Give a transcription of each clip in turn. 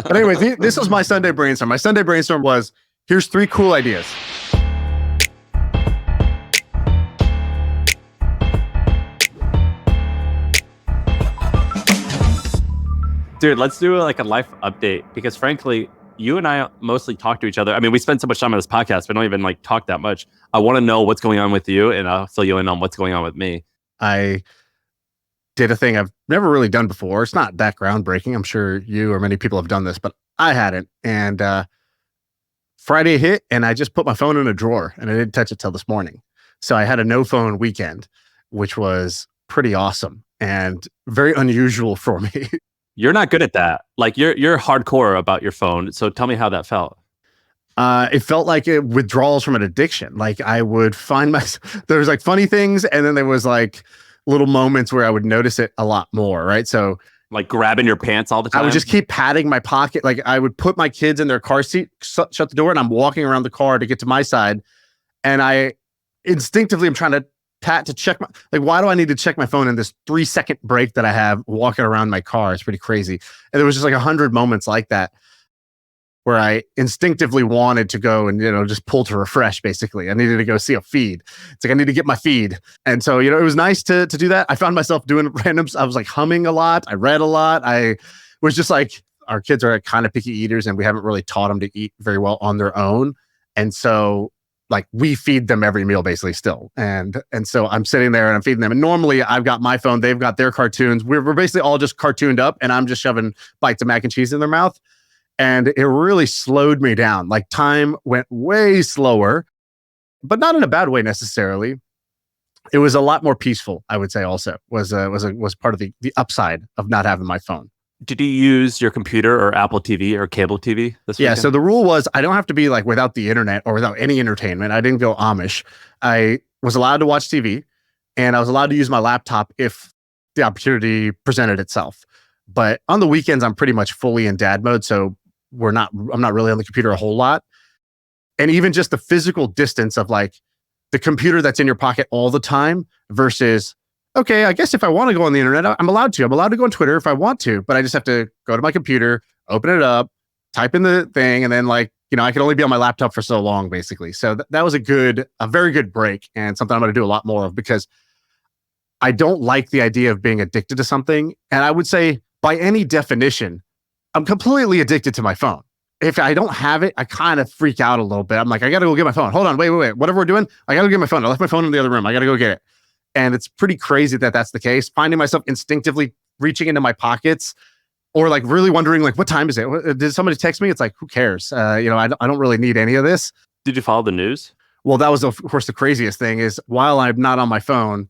But anyway, this was my Sunday brainstorm. My Sunday brainstorm was, here's 3 cool ideas. Dude, let's do like a life update because frankly, you and I mostly talk to each other. I mean, we spend so much time on this podcast, we don't even like talk that much. I want to know what's going on with you and I'll fill you in on what's going on with me. I did a thing I've never really done before. It's not that groundbreaking. I'm sure you or many people have done this, but I hadn't. And Friday hit and I just put my phone in a drawer and I didn't touch it till this morning. So I had a no phone weekend, which was pretty awesome and very unusual for me. You're not good at that. Like you're hardcore about your phone. So tell me how that felt. It felt like withdrawals from an addiction. Like I would find there was like funny things. And then there was like little moments where I would notice it a lot more. Right. So like grabbing your pants all the time. I would just keep patting my pocket. Like I would put my kids in their car seat, shut the door, and I'm walking around the car to get to my side. And I instinctively am trying to check why do I need to check my phone in this 3-second break that I have walking around my car? It's pretty crazy. And there was just like 100 moments like that where I instinctively wanted to go and, just pull to refresh. Basically, I needed to go see a feed. It's like, I need to get my feed. And so, it was nice to do that. I found myself doing randoms. I was like humming a lot. I read a lot. I was just like, our kids are kind of picky eaters and we haven't really taught them to eat very well on their own. And so like we feed them every meal basically still. And so I'm sitting there and I'm feeding them. And normally I've got my phone, they've got their cartoons. We're basically all just cartooned up and I'm just shoving bites of mac and cheese in their mouth. And it really slowed me down. Like time went way slower, but not in a bad way necessarily. It was a lot more peaceful, I would say also was part of the upside of not having my phone. Did you use your computer or Apple TV or cable TV this weekend? Yeah, so the rule was I don't have to be like without the internet or without any entertainment. I didn't go Amish. I was allowed to watch TV and I was allowed to use my laptop if the opportunity presented itself. But on the weekends, I'm pretty much fully in dad mode. So I'm not really on the computer a whole lot. And even just the physical distance of like the computer that's in your pocket all the time versus, okay, I guess if I want to go on the internet, I'm allowed to. I'm allowed to go on Twitter if I want to, but I just have to go to my computer, open it up, type in the thing, and then like, I can only be on my laptop for so long, basically. So that was a very good break and something I'm going to do a lot more of because I don't like the idea of being addicted to something. And I would say by any definition, I'm completely addicted to my phone. If I don't have it, I kind of freak out a little bit. I'm like, I got to go get my phone. Hold on, wait. Whatever we're doing, I got to get my phone. I left my phone in the other room. I got to go get it. And it's pretty crazy that that's the case. Finding myself instinctively reaching into my pockets or like really wondering like, what time is it? Did somebody text me? It's like, who cares? I don't really need any of this. Did you follow the news? Well, that was, of course, the craziest thing is while I'm not on my phone,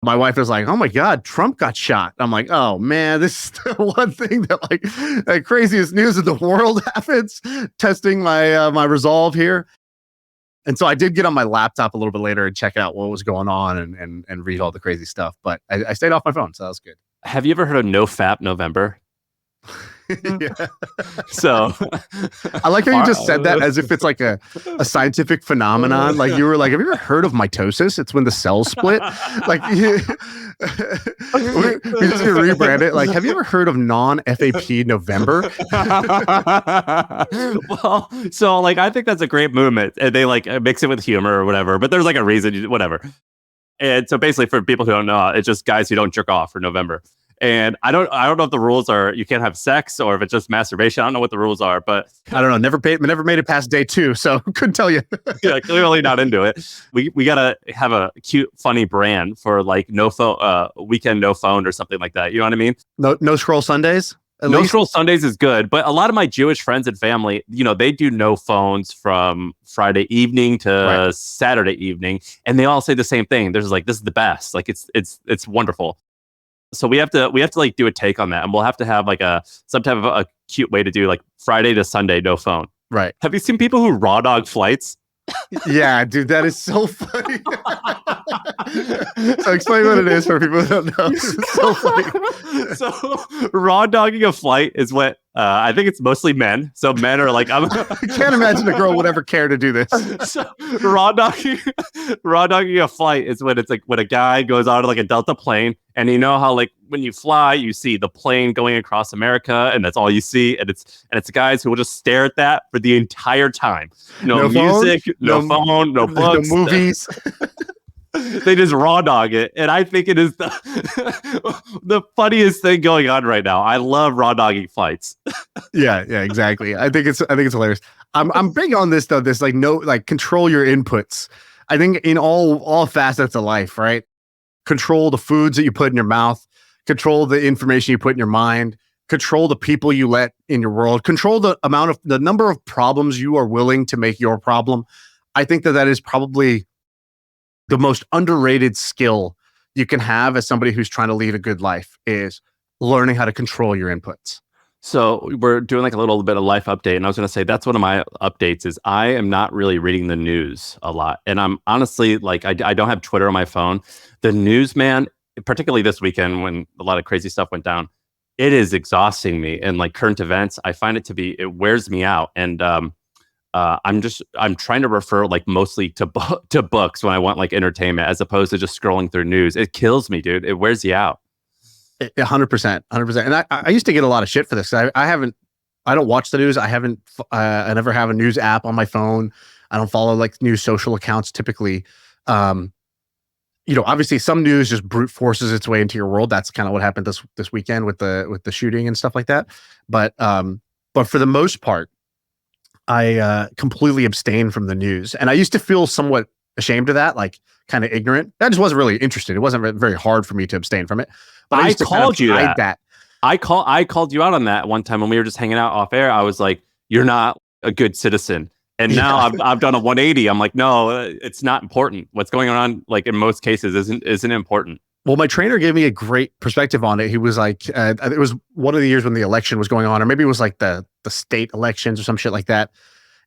my wife was like, oh my God, Trump got shot. I'm like, oh man, this is the one thing that like the craziest news in the world happens, testing my resolve here. And so I did get on my laptop a little bit later and check out what was going on and read all the crazy stuff. But I stayed off my phone, so that was good. Have you ever heard of No Fap November? Yeah. So I like how you just said that as if it's like a scientific phenomenon. Like you were like, have you ever heard of mitosis? It's when the cells split. Like we're just gonna rebrand it. Like, have you ever heard of non-FAP November? Well, so like I think that's a great movement. And they like mix it with humor or whatever, but there's like a reason, whatever. And so basically for people who don't know, it's just guys who don't jerk off for November. And I don't know if the rules are you can't have sex or if it's just masturbation. I don't know what the rules are, but I don't know. Never made it past day 2, so couldn't tell you. Yeah, clearly not into it. We gotta have a cute, funny brand for like no phone, weekend no phone or something like that. You know what I mean? No scroll Sundays. No Scroll Sundays is good, but a lot of my Jewish friends and family, they do no phones from Friday evening to Saturday evening, and they all say the same thing. There's like, this is the best. Like it's wonderful. So we have to like do a take on that, and we'll have to have like some type of a cute way to do like Friday to Sunday no phone. Right. Have you seen people who raw dog flights? Yeah, dude, that is so funny. So explain what it is for people who don't know. It's so funny. So raw dogging a flight is what I think it's mostly men. So men are like, I can't imagine a girl would ever care to do this. So raw dogging a flight is when it's like when a guy goes on like a Delta plane, and you know how like when you fly, you see the plane going across America, and that's all you see, and it's guys who will just stare at that for the entire time. No music, no phone, no books, no movies. They just raw dog it, and I think it is the funniest thing going on right now. I love raw dogging flights. Yeah, exactly. I think it's hilarious. I'm big on this though. This control your inputs. I think in all facets of life, right? Control the foods that you put in your mouth. Control the information you put in your mind. Control the people you let in your world. Control the number of problems you are willing to make your problem. I think that is probably the most underrated skill you can have as somebody who's trying to lead a good life, is learning how to control your inputs. So we're doing like a little bit of life update, and I was going to say that's one of my updates is I am not really reading the news a lot, and I'm honestly like I don't have Twitter on my phone. The news, man, particularly this weekend when a lot of crazy stuff went down, it is exhausting me. And like current events, I find it wears me out, and I'm trying to refer like mostly to books when I want like entertainment, as opposed to just scrolling through news. It kills me, dude. It wears you out. 100%. And I used to get a lot of shit for this. I don't watch the news. I never have a news app on my phone. I don't follow like news social accounts typically. Obviously some news just brute forces its way into your world. That's kind of what happened this weekend with the shooting and stuff like that. But for the most part, I completely abstain from the news. And I used to feel somewhat ashamed of that, like kind of ignorant. I just wasn't really interested. It wasn't very hard for me to abstain from it. But I called you that. I called you out on that one time when we were just hanging out off air. I was like, "You're not a good citizen." And now I've done a 180. I'm like, "No, it's not important. What's going on, like in most cases, isn't important." Well, my trainer gave me a great perspective on it. He was like, it was one of the years when the election was going on, or maybe it was like the state elections or some shit like that.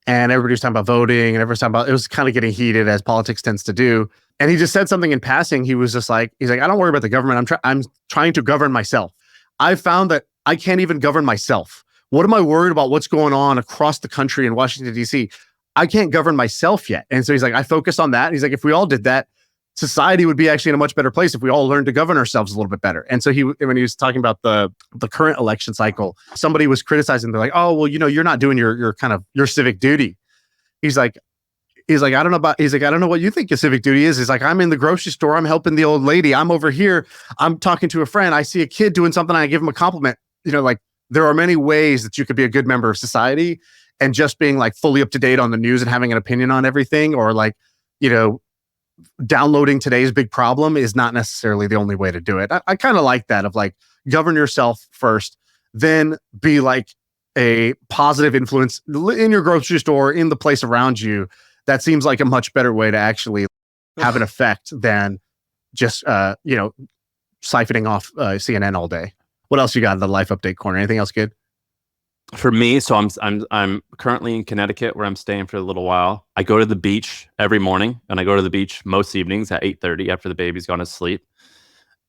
And everybody was talking about voting, and everybody was talking about, it was kind of getting heated as politics tends to do. And he just said something in passing. He's like, I don't worry about the government. I'm trying to govern myself. I found that I can't even govern myself. What am I worried about what's going on across the country in Washington, D.C.? I can't govern myself yet. And so he's like, I focus on that. And he's like, if we all did that, society would be actually in a much better place if we all learned to govern ourselves a little bit better. And so when he was talking about the current election cycle, somebody was criticizing. They're like, oh, well, you're not doing your kind of your civic duty. He's like, I don't know what you think your civic duty is. He's like, I'm in the grocery store. I'm helping the old lady. I'm over here. I'm talking to a friend. I see a kid doing something. I give him a compliment. Like there are many ways that you could be a good member of society, and just being like fully up to date on the news and having an opinion on everything, or like, downloading today's big problem is not necessarily the only way to do it. I kind of like that, of like, govern yourself first, then be like a positive influence in your grocery store, in the place around you. That seems like a much better way to actually have an effect than just, siphoning off CNN all day. What else you got in the life update corner? Anything else good? For me, so I'm currently in Connecticut, where I'm staying for a little while. I go to the beach every morning, and I go to the beach most evenings at 8:30 after the baby's gone to sleep.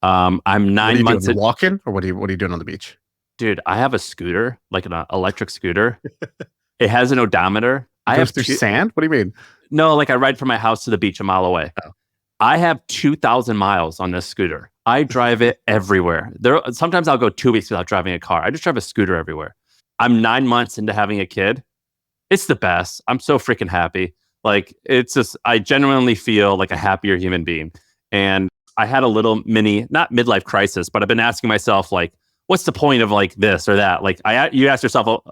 I'm 9 months in. Walking, or what are you doing on the beach? Dude, I have a scooter, like an electric scooter. It has an odometer. I have sand. What do you mean? No, like I ride from my house to the beach a mile away. Oh. I have 2,000 miles on this scooter. I drive it everywhere. Sometimes I'll go 2 weeks without driving a car. I just drive a scooter everywhere. I'm 9 months into having a kid. It's the best. I'm so freaking happy. Like, it's just, I genuinely feel like a happier human being. And I had a little not midlife crisis, but I've been asking myself, like, what's the point of like this or that? Like you ask yourself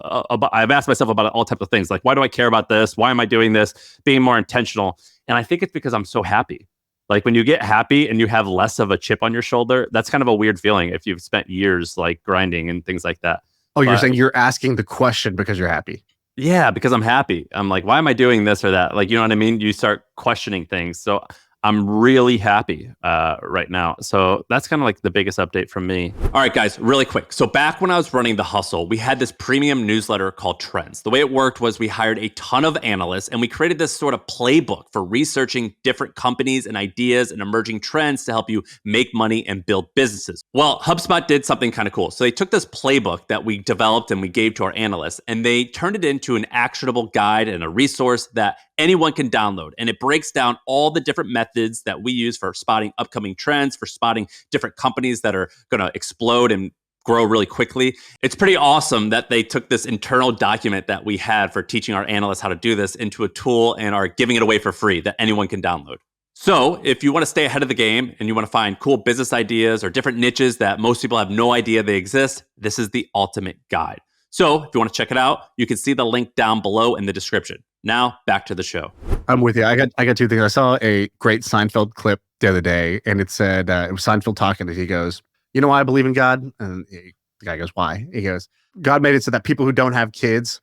I've asked myself about all types of things. Like, why do I care about this? Why am I doing this? Being more intentional. And I think it's because I'm so happy. Like when you get happy and you have less of a chip on your shoulder, that's kind of a weird feeling if you've spent years like grinding and things like that. Oh, you're saying you're asking the question because you're happy? Yeah, because I'm happy. I'm like, why am I doing this or that? Like, you know what I mean? You start questioning things. So I'm really happy right now. So that's kind of like the biggest update from me. All right, guys, really quick. So back when I was running The Hustle, we had this premium newsletter called Trends. The way it worked was we hired a ton of analysts and we created this sort of playbook for researching different companies and ideas and emerging trends to help you make money and build businesses. Well, HubSpot did something kind of cool. So they took this playbook that we developed and we gave to our analysts, and they turned it into an actionable guide and a resource that anyone can download. And it breaks down all the different methods that we use for spotting upcoming trends, for spotting different companies that are going to explode and grow really quickly. It's pretty awesome that they took this internal document that we had for teaching our analysts how to do this into a tool and are giving it away for free that anyone can download. So if you want to stay ahead of the game and you want to find cool business ideas or different niches that most people have no idea they exist, this is the ultimate guide. So if you want to check it out, you can see the link down below in the description. Now back to the show. I'm with you. I got two things. I saw a great Seinfeld clip the other day, and it said it was Seinfeld talking, and he goes, "You know why I believe in God?" And the guy goes, "Why?" He goes, "God made it so that people who don't have kids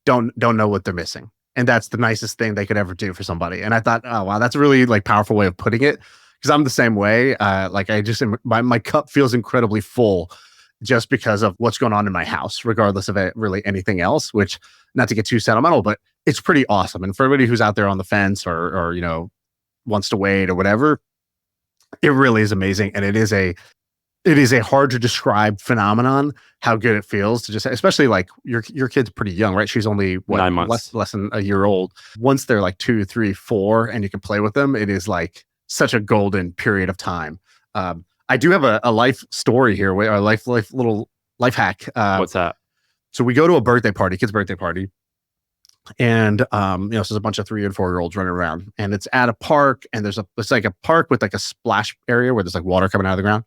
don't know what they're missing, and that's the nicest thing they could ever do for somebody." And I thought, oh wow, that's a really like powerful way of putting it, because I'm the same way. Like I just my cup feels incredibly full just because of what's going on in my house, regardless of really anything else. Which, not to get too sentimental, but it's pretty awesome. And for everybody who's out there on the fence or wants to wait or whatever, it really is amazing. And it is a hard to describe phenomenon, how good it feels to just, especially like your kid's pretty young, right? She's only 9 months, less than a year old. Once they're like 2, 3, 4, and you can play with them, it is like such a golden period of time. I do have a life story here, a little life hack. What's that? So we go to a kid's birthday party. And so there's a bunch of 3 and 4-year-olds running around, and it's at a park, and it's like a park with like a splash area where there's like water coming out of the ground.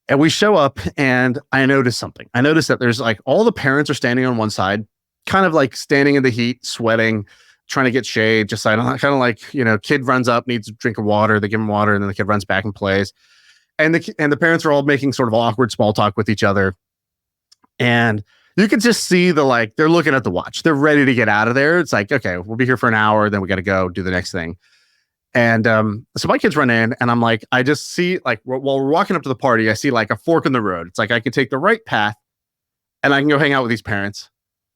And we show up, and I noticed something. I noticed that there's like all the parents are standing on one side, kind of like standing in the heat, sweating, trying to get shade, just kind of like, kid runs up, needs a drink of water, they give him water, and then the kid runs back and plays. And the parents are all making sort of awkward small talk with each other. And you can just see they're looking at the watch. They're ready to get out of there. It's like, okay, we'll be here for an hour, then we got to go do the next thing. And so my kids run in, and I'm like, I just see like, while we're walking up to the party, I see like a fork in the road. It's like I could take the right path and I can go hang out with these parents,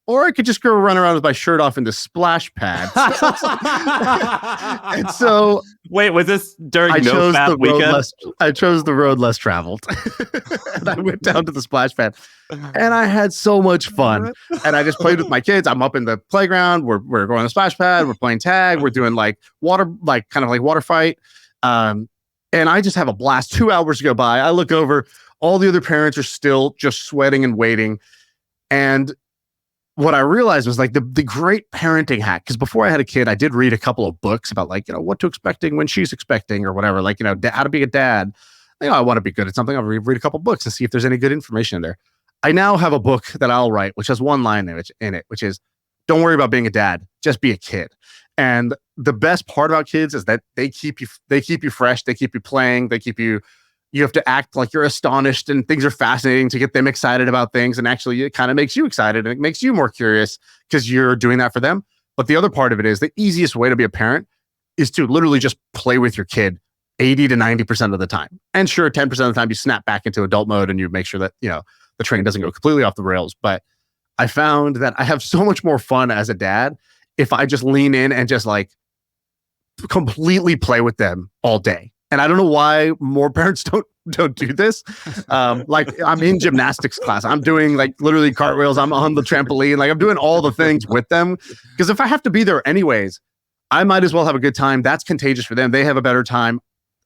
or I could just go run around with my shirt off in the splash pad. And so, wait, was this during No Fap Weekend? I chose the road less traveled, and I went down to the splash pad, and I had so much fun. And I just played with my kids. I'm up in the playground. We're going to the splash pad. We're playing tag. We're doing like water, like kind of like water fight. And I just have a blast. 2 hours go by. I look over. All the other parents are still just sweating and waiting. And what I realized was like the great parenting hack, because before I had a kid, I did read a couple of books about like, what to expecting when she's expecting or whatever, like, how to be a dad. I want to be good at something. I'll read a couple of books and see if there's any good information in there. I now have a book that I'll write, which has one line in it, which is, don't worry about being a dad, just be a kid. And the best part about kids is that they keep you fresh. They keep you playing. You have to act like you're astonished and things are fascinating to get them excited about things. And actually it kind of makes you excited and it makes you more curious because you're doing that for them. But the other part of it is the easiest way to be a parent is to literally just play with your kid 80 to 90% of the time. And sure, 10% of the time you snap back into adult mode and you make sure that, the train doesn't go completely off the rails. But I found that I have so much more fun as a dad if I just lean in and just like completely play with them all day. And I don't know why more parents don't do this. Like I'm in gymnastics class. I'm doing like literally cartwheels. I'm on the trampoline. Like I'm doing all the things with them. Because if I have to be there anyways, I might as well have a good time. That's contagious for them. They have a better time.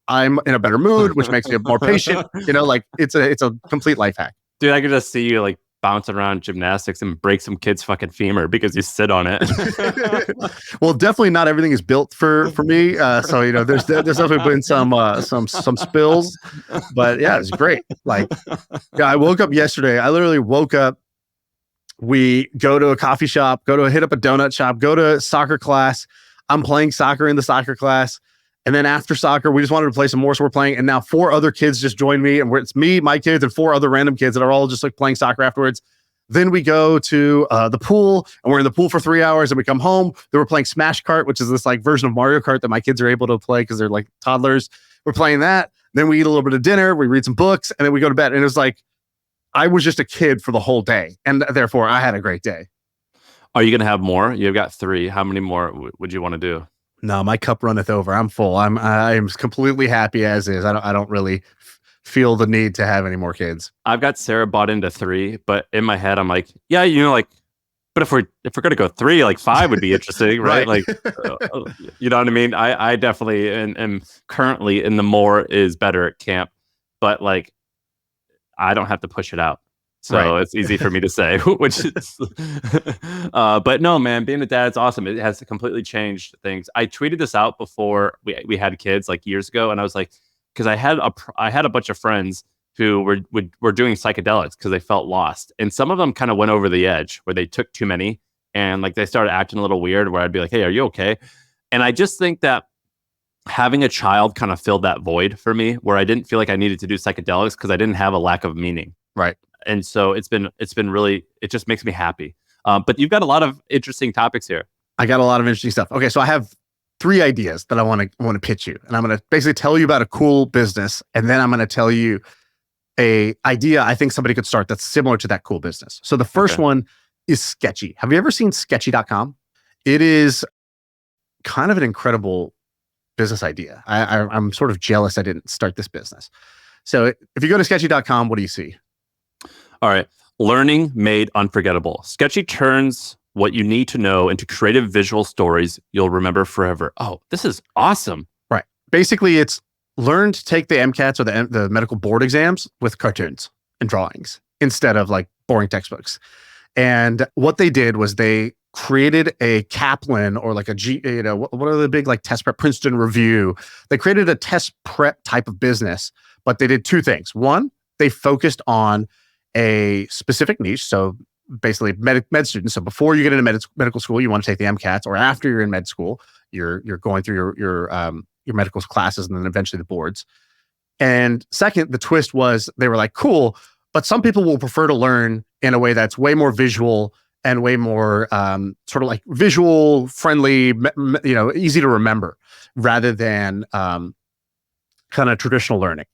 I'm in a better mood, which makes me more patient. Like it's a complete life hack. Dude, I could just see you like bouncing around gymnastics and break some kid's fucking femur because you sit on it. Well, definitely not everything is built for me. So there's definitely been some spills, but yeah, it's great. Like, yeah, I woke up yesterday. I literally woke up. We go to a coffee shop, hit up a donut shop, go to soccer class. I'm playing soccer in the soccer class. And then after soccer, we just wanted to play some more. So we're playing. And now 4 other kids just joined me. And it's me, my kids, and 4 other random kids that are all just like playing soccer afterwards. Then we go to the pool, and we're in the pool for 3 hours, and we come home. Then we're playing Smash Kart, which is this like version of Mario Kart that my kids are able to play because they're like toddlers. We're playing that. Then we eat a little bit of dinner. We read some books, and then we go to bed. And it was like I was just a kid for the whole day, and therefore I had a great day. Are you going to have more? You've got 3. How many more would you want to do? No, my cup runneth over. I'm full. I'm completely happy as is. I don't really feel the need to have any more kids. I've got Sarah bought into 3, but in my head I'm like, yeah, like, but if we're gonna go 3, like 5 would be interesting, right? Like, you know what I mean? I definitely am currently in the more is better at camp, but like, I don't have to push it out. So it's easy for me to say, which is, but no, man, being a dad is awesome. It has completely changed things. I tweeted this out before we had kids like years ago. And I was like, cause I had a bunch of friends who were doing psychedelics cause they felt lost. And some of them kind of went over the edge where they took too many and like they started acting a little weird where I'd be like, hey, are you okay? And I just think that having a child kind of filled that void for me where I didn't feel like I needed to do psychedelics because I didn't have a lack of meaning. Right. And so it's been really, it just makes me happy. But you've got a lot of interesting topics here. I got a lot of interesting stuff. Okay, so I have 3 ideas that I want to pitch you, and I'm going to basically tell you about a cool business, and then I'm going to tell you a idea I think somebody could start that's similar to that cool business. So the first one is Sketchy. Have you ever seen Sketchy.com? It is kind of an incredible business idea. I'm sort of jealous I didn't start this business. So if you go to Sketchy.com, what do you see? All right. Learning made unforgettable. Sketchy turns what you need to know into creative visual stories you'll remember forever. Oh, this is awesome. Right. Basically, it's learn to take the MCATs or the medical board exams with cartoons and drawings instead of like boring textbooks. And what they did was they created a Kaplan or like what are the big like test prep, Princeton Review. They created a test prep type of business, but they did 2 things. One, they focused on a specific niche. So basically med students. So before you get into medical school, you want to take the MCATs, or after you're in med school, you're going through your medical classes and then eventually the boards. And second, the twist was they were like, cool, but some people will prefer to learn in a way that's way more visual and way more sort of like visual friendly, easy to remember rather than kind of traditional learning.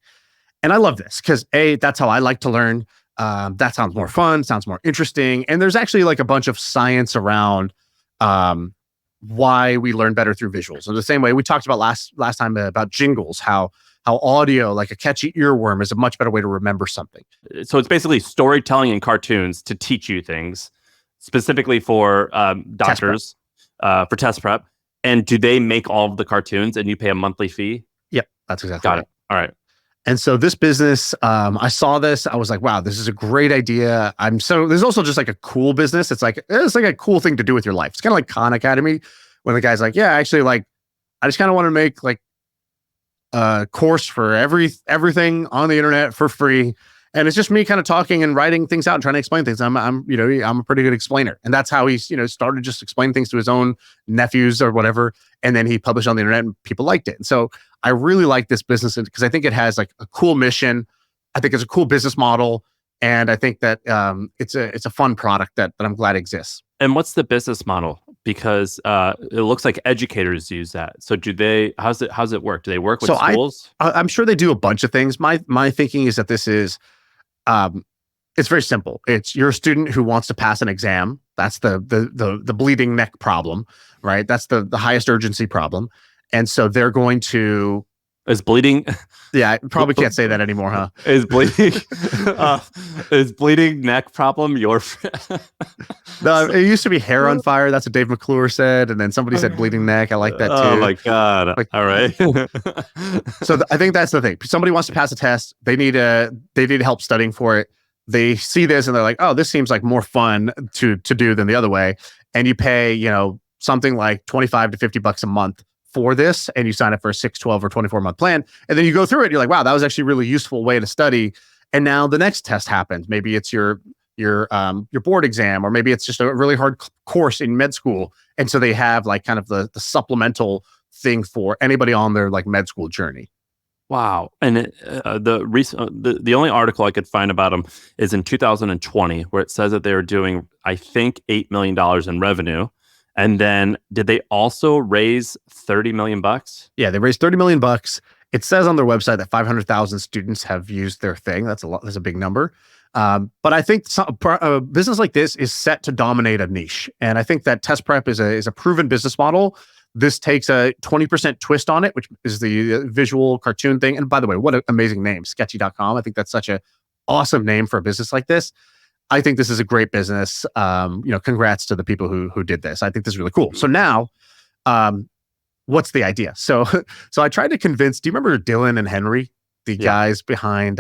And I love this because that's how I like to learn. That sounds more fun, sounds more interesting. And there's actually like a bunch of science around why we learn better through visuals. So the same way we talked about last time about jingles, how audio, like a catchy earworm, is a much better way to remember something. So it's basically storytelling in cartoons to teach you things, specifically for doctors, for test prep. And do they make all of the cartoons and you pay a monthly fee? Yep, that's exactly Got it. All right. And so this business, I saw this, I was like, wow, this is a great idea. There's also just like a cool business. It's like a cool thing to do with your life. It's kind of like Khan Academy when the guy's like, yeah, actually, like, I just kind of want to make like a course for everything on the internet for free. And it's just me kind of talking and writing things out and trying to explain things. I'm a pretty good explainer. And that's how he, started just explaining things to his own nephews or whatever. And then he published on the internet and people liked it. And so I really like this business because I think it has like a cool mission. I think it's a cool business model. And I think that it's a fun product that I'm glad exists. And what's the business model? Because it looks like educators use that. So how's it work? Do they work with schools? I'm sure they do a bunch of things. My thinking is that this is, it's very simple. It's you're a student who wants to pass an exam. That's the bleeding neck problem, right? That's the highest urgency problem. And so they're going to... Is bleeding... Yeah, I probably can't say that anymore, huh? Is bleeding neck problem your... No, it used to be hair on fire. That's what Dave McClure said. And then somebody said bleeding neck. I like that too. Oh my God. All right. So I think that's the thing. Somebody wants to pass a test. They need help studying for it. They see this and they're like, oh, this seems like more fun to do than the other way. And you pay, something like $25 to $50 a month for this, and you sign up for a 6, 12, or 24-month plan. And then you go through it, you're like, wow, that was actually a really useful way to study. And now the next test happens. Maybe it's your board exam, or maybe it's just a really hard course in med school. And so they have like kind of the supplemental thing for anybody on their like med school journey. Wow. And the only article I could find about them is in 2020, where it says that they were doing, I think, $8 million in revenue. And then did they also raise 30 million bucks? Yeah, they raised 30 million bucks. It says on their website that 500,000 students have used their thing. That's a lot. That's a big number. But I think a business like this is set to dominate a niche. And I think that test prep is a proven business model. This takes a 20% twist on it, which is the visual cartoon thing. And by the way, what an amazing name, sketchy.com. I think that's such a awesome name for a business like this. I think this is a great business. Congrats to the people who did this. I think this is really cool. So now, what's the idea? So I tried to convince, do you remember Dylan and Henry, the guys behind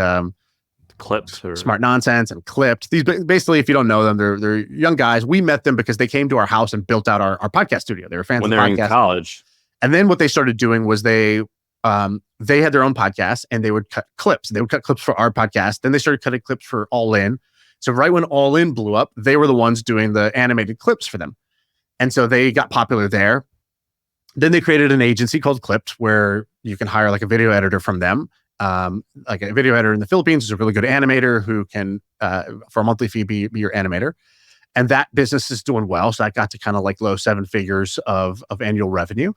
Clips or Smart Nonsense and Clipped? These basically, if you don't know them, they're young guys. We met them because they came to our house and built out our podcast studio. They were fans when of they were podcasts. in college. And then what they started doing was they had their own podcast and they would cut clips. They would cut clips for our podcast. Then they started cutting clips for All In. So right when All In blew up, they were the ones doing the animated clips for them. And so they got popular there. Then they created an agency called Clipped where you can hire like a video editor from them. Like a video editor in the Philippines is a really good animator who can, for a monthly fee, be your animator. And that business is doing well. So I got to kind of like low 7 figures of annual revenue.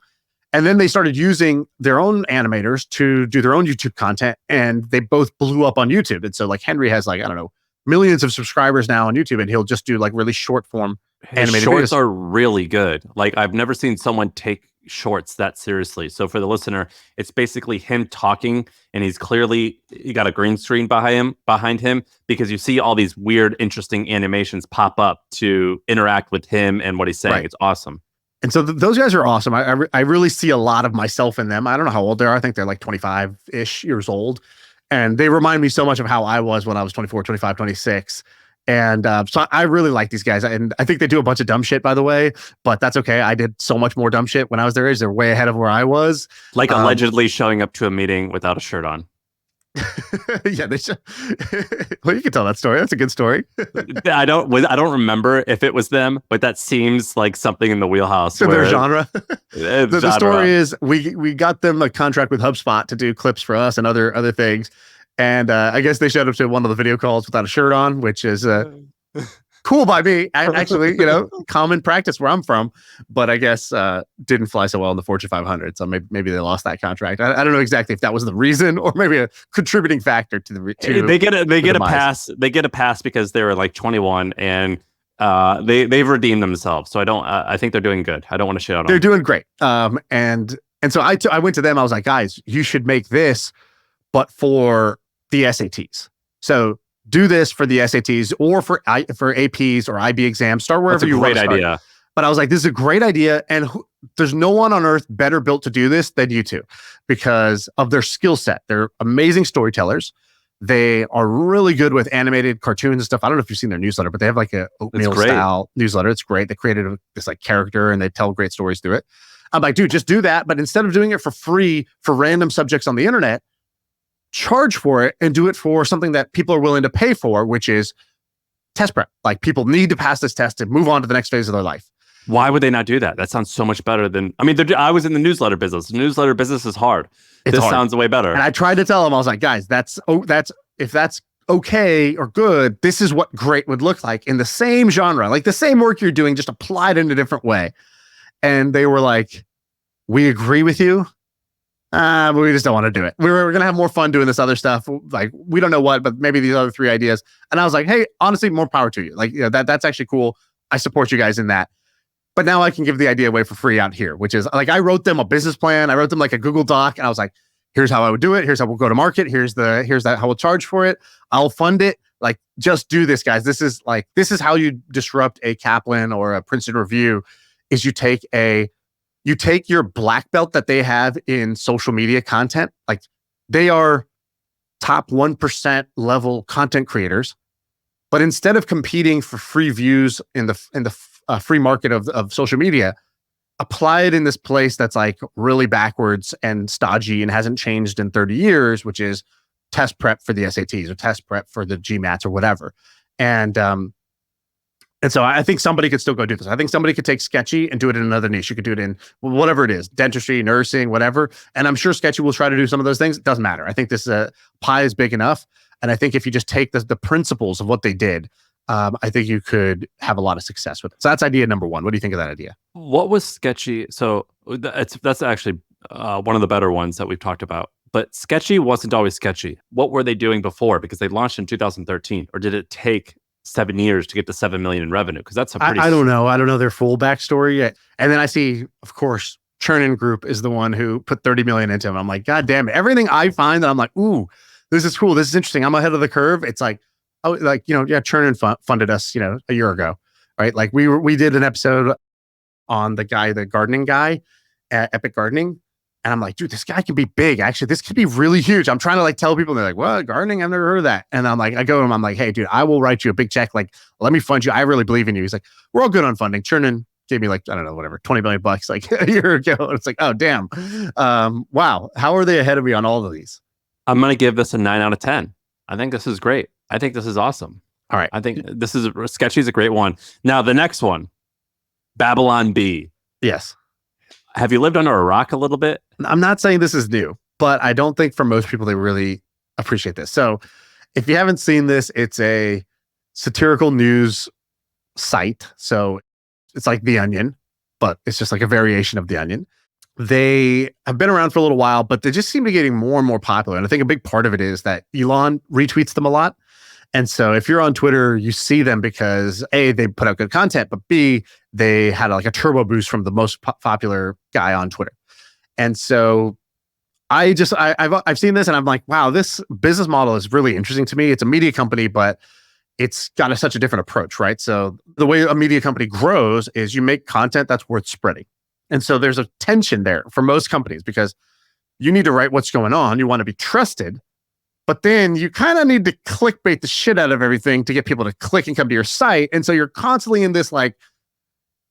And then they started using their own animators to do their own YouTube content. And they both blew up on YouTube. And so like Henry has like, I don't know, millions of subscribers now on YouTube, and he'll just do like really short form animated shorts videos. Are really good. Like I've never seen someone take shorts that seriously. So for the listener, it's basically him talking, and he got a green screen behind him because you see all these weird, interesting animations pop up to interact with him and what he's saying. Right. It's awesome. And so those guys are awesome. I really see a lot of myself in them. I don't know how old they are. I think they're like 25-ish years old. And they remind me so much of how I was when I was 24, 25, 26. And so I really like these guys. And I think they do a bunch of dumb shit, by the way, but that's okay. I did so much more dumb shit when I was their age. They're way ahead of where I was. Like allegedly showing up to a meeting without a shirt on. Yeah, they should. Well, you can tell that story. That's a good story. I don't remember if it was them, but that seems like something in the wheelhouse. In their genre. The story is we got them a contract with HubSpot to do clips for us and other things, and I guess they showed up to one of the video calls without a shirt on, which is cool by me. Actually, common practice where I'm from, but I guess didn't fly so well in the Fortune 500. So maybe they lost that contract. I don't know exactly if that was the reason or maybe a contributing factor to the. They get a pass. They get a pass because they were like 21 and they've redeemed themselves. So I think they're doing good. I don't want to shit on them. They're doing great. And so I went to them. I was like, guys, you should make this, but for the SATs. So do this for the SATs or for APs or IB exams. Start wherever you want to start. Great idea. But I was like, this is a great idea. And there's no one on earth better built to do this than you two because of their skill set. They're amazing storytellers. They are really good with animated cartoons and stuff. I don't know if you've seen their newsletter, but they have like a oatmeal style newsletter. It's great. They created this like character and they tell great stories through it. I'm like, dude, just do that. But instead of doing it for free for random subjects on the internet, charge for it and do it for something that people are willing to pay for, which is test prep. Like people need to pass this test to move on to the next phase of their life. Why would they not do that? That sounds so much better than, I was in the newsletter business. The newsletter business is hard. This sounds way better. And I tried to tell them, I was like, guys, if that's okay or good, this is what great would look like in the same genre, like the same work you're doing, just applied in a different way. And they were like, we agree with you. But we just don't want to do it. We're going to have more fun doing this other stuff. Like, we don't know what, but maybe these other 3 ideas. And I was like, hey, honestly, more power to you. Like, that's actually cool. I support you guys in that. But now I can give the idea away for free out here, which is like, I wrote them a business plan. I wrote them like a Google Doc. And I was like, here's how I would do it. Here's how we'll go to market. Here's how we'll charge for it. I'll fund it. Like, just do this, guys. This is how you disrupt a Kaplan or a Princeton Review is you take your black belt that they have in social media content. Like they are top 1% level content creators, but instead of competing for free views in the free market of social media, apply it in this place that's like really backwards and stodgy and hasn't changed in 30 years, which is test prep for the SATs or test prep for the GMATs or whatever. And And so I think somebody could still go do this. I think somebody could take Sketchy and do it in another niche. You could do it in whatever it is, dentistry, nursing, whatever. And I'm sure Sketchy will try to do some of those things. It doesn't matter. I think this pie is big enough. And I think if you just take the principles of what they did, I think you could have a lot of success with it. So that's idea number one. What do you think of that idea? What was Sketchy? So that's actually one of the better ones that we've talked about. But Sketchy wasn't always sketchy. What were they doing before? Because they launched in 2013. Or did it take 7 years to get to 7 million in revenue? Because that's a pretty... I don't know. I don't know their full backstory yet. And then I see, of course, Chernin Group is the one who put 30 million into him. I'm like, God damn it. Everything I find that I'm like, ooh, this is cool. This is interesting. I'm ahead of the curve. It's like, oh, like, Chernin funded us, a year ago, right? Like we did an episode on the gardening guy at Epic Gardening. And I'm like, dude, this guy can be big. Actually, this could be really huge. I'm trying to tell people, and they're like, what, gardening? I've never heard of that. And I'm like, I go to him, I'm like, hey, dude, I will write you a big check. Like, let me fund you. I really believe in you. He's like, we're all good on funding. Chernin gave me I don't know, whatever, 20 million bucks like a year ago. It's like, oh, damn. Wow. How are they ahead of me on all of these? I'm going to give this a 9 out of 10. I think this is great. I think this is awesome. All right. I think Sketchy is a great one. Now, the next one, Babylon Bee. Yes. Have you lived under a rock a little bit? I'm not saying this is new, but I don't think for most people, they really appreciate this. So if you haven't seen this, it's a satirical news site. So it's like The Onion, but it's just like a variation of The Onion. They have been around for a little while, but they just seem to be getting more and more popular. And I think a big part of it is that Elon retweets them a lot. And so if you're on Twitter, you see them because A, they put out good content, but B, they had a turbo boost from the most popular guy on Twitter. And so I've seen this and I'm like, wow, this business model is really interesting to me. It's a media company, but it's got such a different approach, right? So the way a media company grows is you make content that's worth spreading. And so there's a tension there for most companies because you need to write what's going on. You want to be trusted. But then you kind of need to clickbait the shit out of everything to get people to click and come to your site. And so you're constantly in this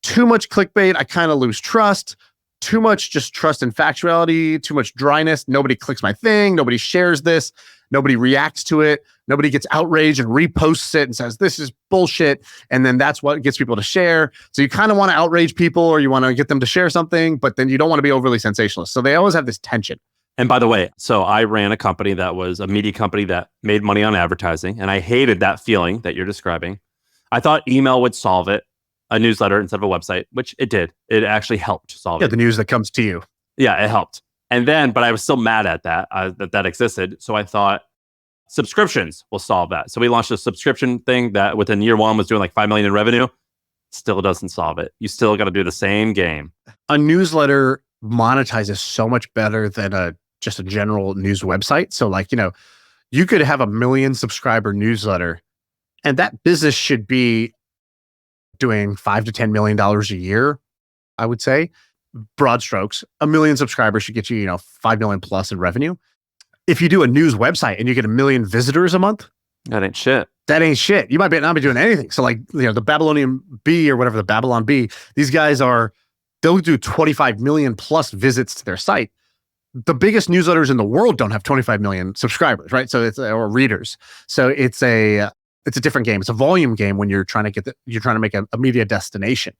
too much clickbait. I kind of lose trust. Too much just trust and factuality. Too much dryness. Nobody clicks my thing. Nobody shares this. Nobody reacts to it. Nobody gets outraged and reposts it and says, this is bullshit. And then that's what gets people to share. So you kind of want to outrage people or you want to get them to share something, but then you don't want to be overly sensationalist. So they always have this tension. And by the way, so I ran a company that was a media company that made money on advertising. And I hated that feeling that you're describing. I thought email would solve it, a newsletter instead of a website, which it did. It actually helped solve it. The news that comes to you. Yeah, it helped. And then, but I was still mad at that existed. So I thought subscriptions will solve that. So we launched a subscription thing that within year one was doing $5 million in revenue. Still doesn't solve it. You still got to do the same game. A newsletter monetizes so much better than just a general news website. So you could have 1 million subscriber newsletter and that business should be doing $5 to $10 million a year, I would say. Broad strokes, 1 million subscribers should get you, 5 million plus in revenue. If you do a news website and you get 1 million visitors a month, that ain't shit. That ain't shit. You might not be doing anything. So the Babylonian Bee or whatever, the Babylon Bee, these guys they'll do 25 million plus visits to their site. The biggest newsletters in the world don't have 25 million subscribers, right? So or readers. So it's a different game. It's a volume game when you're trying to make a media destination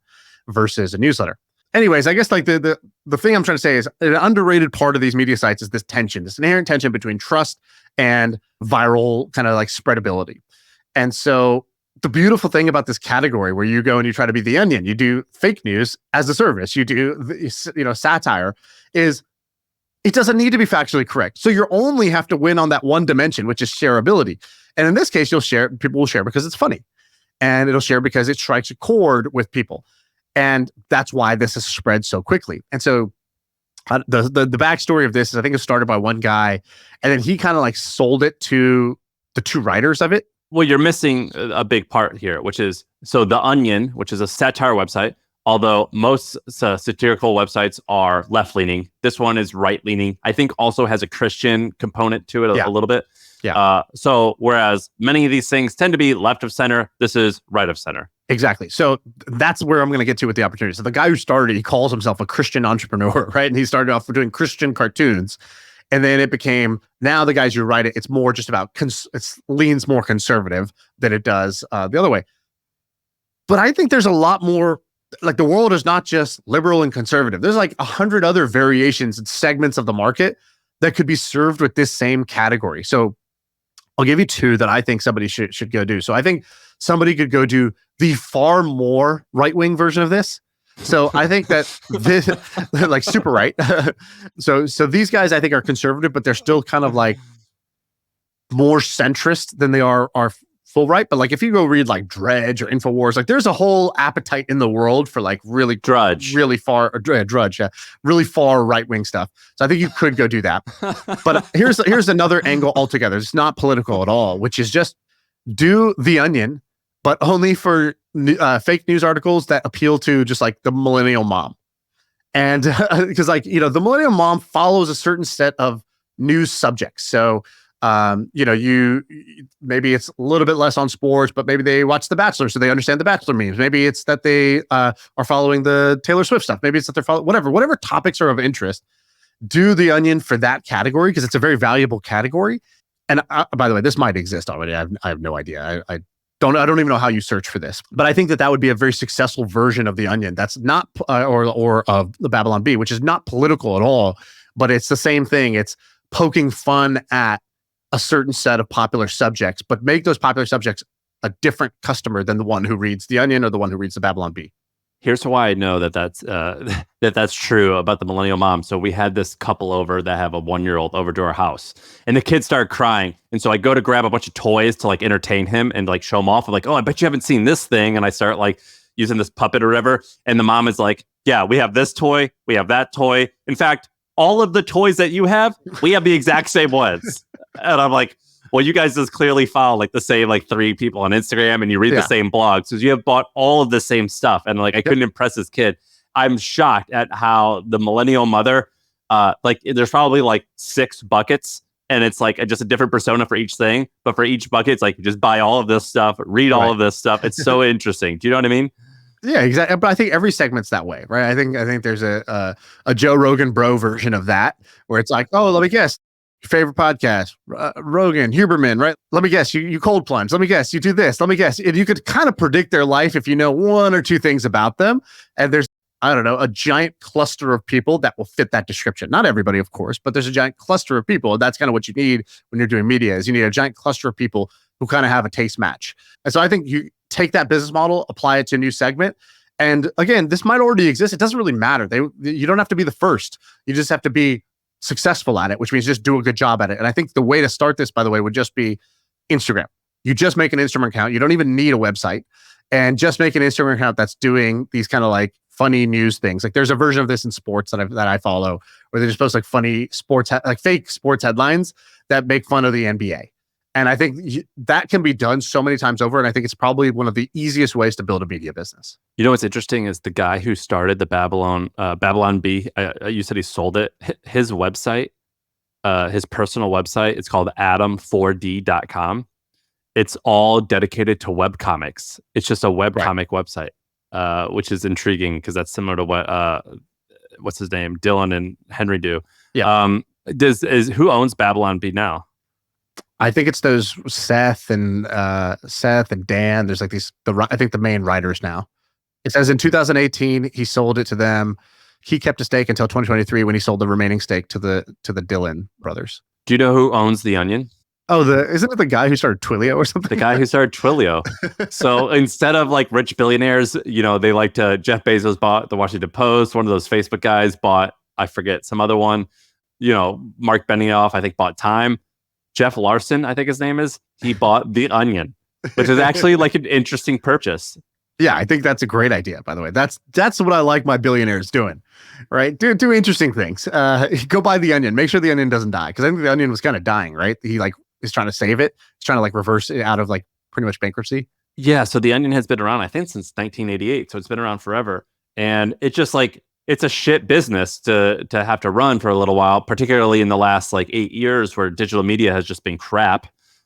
versus a newsletter. Anyways, I guess the thing I'm trying to say is an underrated part of these media sites is this tension, this inherent tension between trust and viral kind of spreadability. And so the beautiful thing about this category where you go and you try to be The Onion, you do fake news as a service, you do satire, is it doesn't need to be factually correct. So you only have to win on that one dimension, which is shareability. And in this case, people will share because it's funny. And it'll share because it strikes a chord with people. And that's why this has spread so quickly. And so the backstory of this is I think it started by one guy, and then he kind of sold it to the two writers of it. Well, you're missing a big part here, which is, so The Onion, which is a satire website, although most satirical websites are left-leaning, this one is right-leaning. I think also has a Christian component to it a little bit. Yeah. So whereas many of these things tend to be left of center, this is right of center. Exactly. So that's where I'm going to get to with the opportunity. So the guy who started it, he calls himself a Christian entrepreneur, right? And he started off doing Christian cartoons. And then it became, now the guys who write it, it's more just about, it leans more conservative than it does the other way. But I think there's a lot more, like the world is not just liberal and conservative. There's like 100 other variations and segments of the market that could be served with this same category. So I'll give you two that I think somebody should go do. So I think somebody could go do the far more right-wing version of this. So I think that this, like super right. So these guys I think are conservative, but they're still kind of like more centrist than they are full right. But like if you go read like Dredge or Infowars, like there's a whole appetite in the world for like really really far really far right-wing stuff. So I think you could go do that. But here's another angle altogether. It's not political at all, which is just do The Onion, but only for fake news articles that appeal to just like the millennial mom. And because like, the millennial mom follows a certain set of news subjects. So you maybe it's a little bit less on sports, but maybe they watch The Bachelor, so they understand The Bachelor memes. Maybe it's that they are following the Taylor Swift stuff. Maybe it's that they're following whatever topics are of interest. Do The Onion for that category because it's a very valuable category. And by the way, this might exist already. I have no idea. I don't even know how you search for this, but I think that would be a very successful version of The Onion. That's not or of the Babylon Bee, which is not political at all, but it's the same thing. It's poking fun at a certain set of popular subjects, but make those popular subjects a different customer than the one who reads The Onion or the one who reads the Babylon Bee. Here's why I know that's that's true about the millennial mom. So we had this couple over that have a 1-year-old over to our house, and the kid started crying. And so I go to grab a bunch of toys to like entertain him and like show him off. I'm like, oh, I bet you haven't seen this thing. And I start like using this puppet or whatever. And the mom is like, yeah, we have this toy, we have that toy. In fact, all of the toys that you have, we have the exact same ones. And I'm like, well, you guys just clearly follow like the same like 3 people on Instagram and you read the same blogs. So you have bought all of the same stuff. And like, I couldn't impress this kid. I'm shocked at how the millennial mother, like there's probably like 6 buckets and it's like just a different persona for each thing. But for each bucket, it's like, you just buy all of this stuff, read all of this stuff. It's so interesting. Do you know what I mean? Yeah, exactly. But I think every segment's that way, right? I think there's a Joe Rogan bro version of that where it's like, oh, let me guess. Your favorite podcast, Rogan, Huberman, right? Let me guess, you cold plunge. Let me guess, you do this. Let me guess. And you could kind of predict their life if you know 1 or 2 things about them. And there's, I don't know, a giant cluster of people that will fit that description. Not everybody, of course, but there's a giant cluster of people. And that's kind of what you need when you're doing media is you need a giant cluster of people who kind of have a taste match. And so I think you take that business model, apply it to a new segment. And again, this might already exist. It doesn't really matter. You don't have to be the first. You just have to be successful at it, which means just do a good job at it. And I think the way to start this, by the way, would just be Instagram. You just make an Instagram account. You don't even need a website, and just make an Instagram account that's doing these kind of like funny news things. Like there's a version of this in sports that I follow, where they just post like funny sports, like fake sports headlines that make fun of the NBA. And I think that can be done so many times over. And I think it's probably one of the easiest ways to build a media business. You know what's interesting is the guy who started the Babylon Bee, you said he sold it. His website, his personal website, it's called adam4d.com. It's all dedicated to webcomics. It's just a webcomic website, which is intriguing because that's similar to what, what's his name? Dylan and Henry do. Yeah. Who owns Babylon Bee now? I think it's those Seth and Dan. There's like I think the main writers now. It says in 2018 he sold it to them. He kept a stake until 2023 when he sold the remaining stake to the Dylan brothers. Do you know who owns The Onion? Oh, isn't it the guy who started Twilio or something? The guy who started Twilio. So instead of like rich billionaires, they like to. Jeff Bezos bought the Washington Post. One of those Facebook guys bought, I forget, some other one. Mark Benioff, I think, bought Time. Jeff Larson, I think his name is, he bought The Onion, which is actually like an interesting purchase. Yeah, I think that's a great idea, by the way. That's what I like my billionaires doing, right? Do interesting things. Go buy The Onion. Make sure The Onion doesn't die, because I think The Onion was kind of dying, right? He like is trying to save it. He's trying to like reverse it out of like pretty much bankruptcy. Yeah, so The Onion has been around, I think, since 1988. So it's been around forever. And it's just like, it's a shit business to have to run for a little while, particularly in the last like 8 years where digital media has just been crap.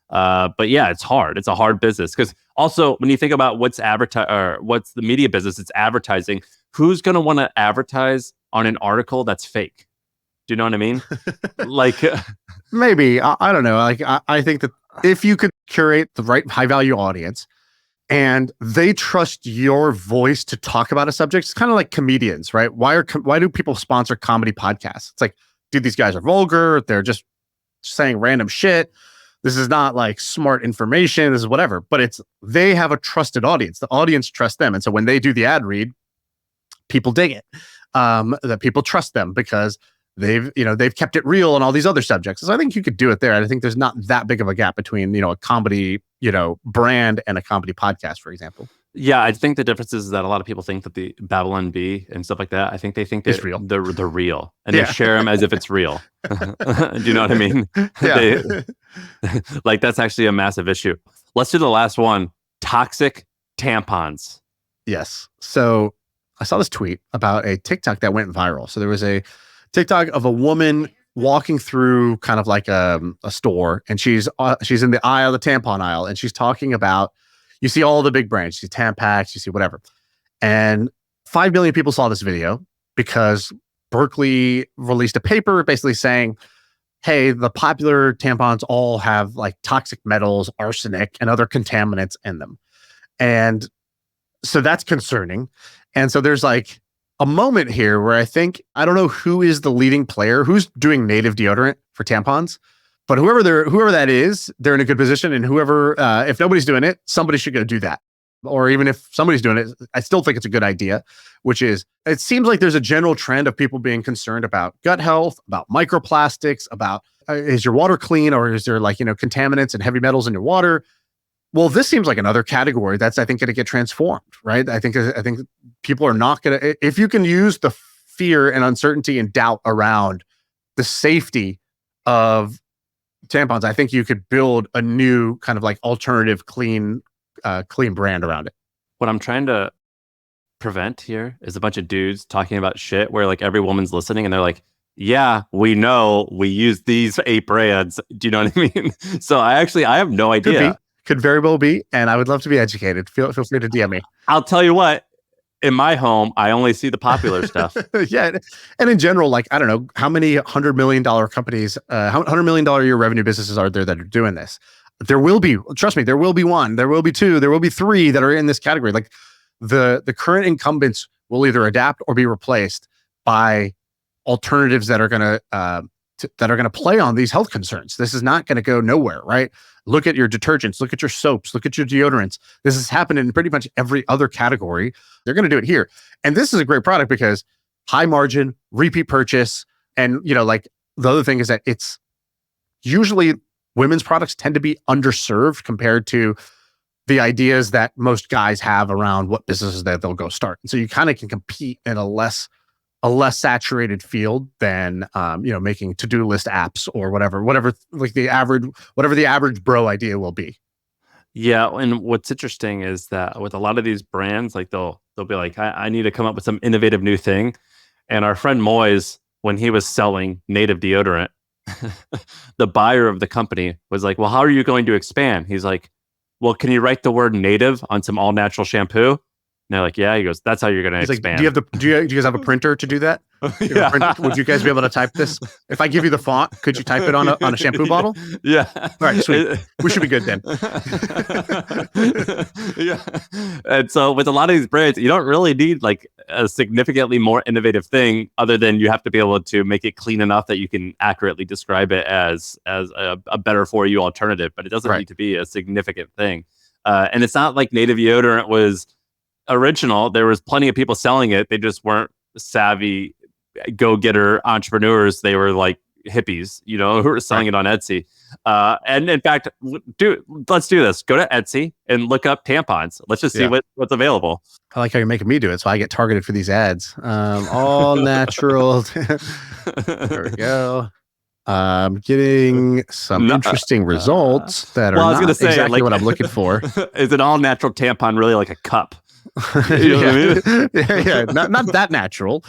But yeah, it's hard. It's a hard business because also when you think about what's the media business, it's advertising. Who's going to want to advertise on an article that's fake? Do you know what I mean? Like maybe I don't know. Like I think that if you could curate the right high value audience and they trust your voice to talk about a subject. It's kind of like comedians, right? Why do people sponsor comedy podcasts? It's like, dude, these guys are vulgar. They're just saying random shit. This is not like smart information. This is whatever. But they have a trusted audience. The audience trusts them. And so when they do the ad read, people dig it. That people trust them because they've kept it real on all these other subjects. So I think you could do it there. I think there's not that big of a gap between, a comedy, brand and a comedy podcast, for example. Yeah, I think the difference is that a lot of people think that the Babylon Bee and stuff like that, I think they think that real. They're real. And they share them as if it's real. Do you know what I mean? Yeah. Like, that's actually a massive issue. Let's do the last one. Toxic tampons. Yes. So I saw this tweet about a TikTok that went viral. So there was a TikTok of a woman walking through kind of like a store, and she's in the tampon aisle, and she's talking about, you see all the big brands, you see Tampax, you see whatever. And 5 million people saw this video because Berkeley released a paper basically saying, hey, the popular tampons all have like toxic metals, arsenic, and other contaminants in them. And so that's concerning. And so there's like a moment here where I don't know who is the leading player, who's doing native deodorant for tampons, but whoever that is, they're in a good position. And whoever, if nobody's doing it, somebody should go do that. Or even if somebody's doing it, I still think it's a good idea, which is, it seems like there's a general trend of people being concerned about gut health, about microplastics, about is your water clean, or is there like, contaminants and heavy metals in your water? Well, this seems like another category that's, I think, going to get transformed, right? I think people are not going to, if you can use the fear and uncertainty and doubt around the safety of tampons, I think you could build a new kind of like alternative clean brand around it. What I'm trying to prevent here is a bunch of dudes talking about shit where like every woman's listening and they're like, yeah, we know we use these 8 brands. Do you know what I mean? So I have no idea. Could very well be, and I would love to be educated. Feel free to DM me. I'll tell you what, in my home, I only see the popular stuff. Yeah, and in general, like, I don't know, how many $100 million companies, $100 million a year revenue businesses are there that are doing this? There will be, trust me, there will be 1, there will be 2, there will be 3 that are in this category. Like the current incumbents will either adapt or be replaced by alternatives that are going to play on these health concerns. This is not going to go nowhere, right? Look at your detergents, look at your soaps, look at your deodorants. This has happened in pretty much every other category. They're going to do it here. And this is a great product because high margin, repeat purchase. And, like the other thing is that it's usually women's products tend to be underserved compared to the ideas that most guys have around what businesses that they'll go start. And so you kind of can compete in a less saturated field than making to-do list apps or whatever like whatever the average bro idea will be. Yeah, and what's interesting is that with a lot of these brands, like they'll be like, I need to come up with some innovative new thing. And our friend Moyes, when he was selling native deodorant, the buyer of the company was like, well, how are you going to expand? He's like, well, can you write the word native on some all natural shampoo? And they're like, yeah. He goes, that's how you're going to expand. Like, do you guys have a printer to do that? Yeah. Would you guys be able to type this? If I give you the font, could you type it on a shampoo bottle? Yeah. All right, sweet. We should be good then. Yeah. And so with a lot of these brands, you don't really need like a significantly more innovative thing other than you have to be able to make it clean enough that you can accurately describe it as a better for you alternative, but it doesn't need to be a significant thing. And it's not like native deodorant was original. There was plenty of people selling it. They just weren't savvy go-getter entrepreneurs. They were like hippies, who were selling it on Etsy. And in fact, let's do this. Go to Etsy and look up tampons. Let's just see what's available. I like how you're making me do it, so I get targeted for these ads. All natural. There we go. Getting some interesting results that are not exactly what I'm looking for. Is an all natural tampon really like a cup? You know what I mean? Yeah. Not that natural.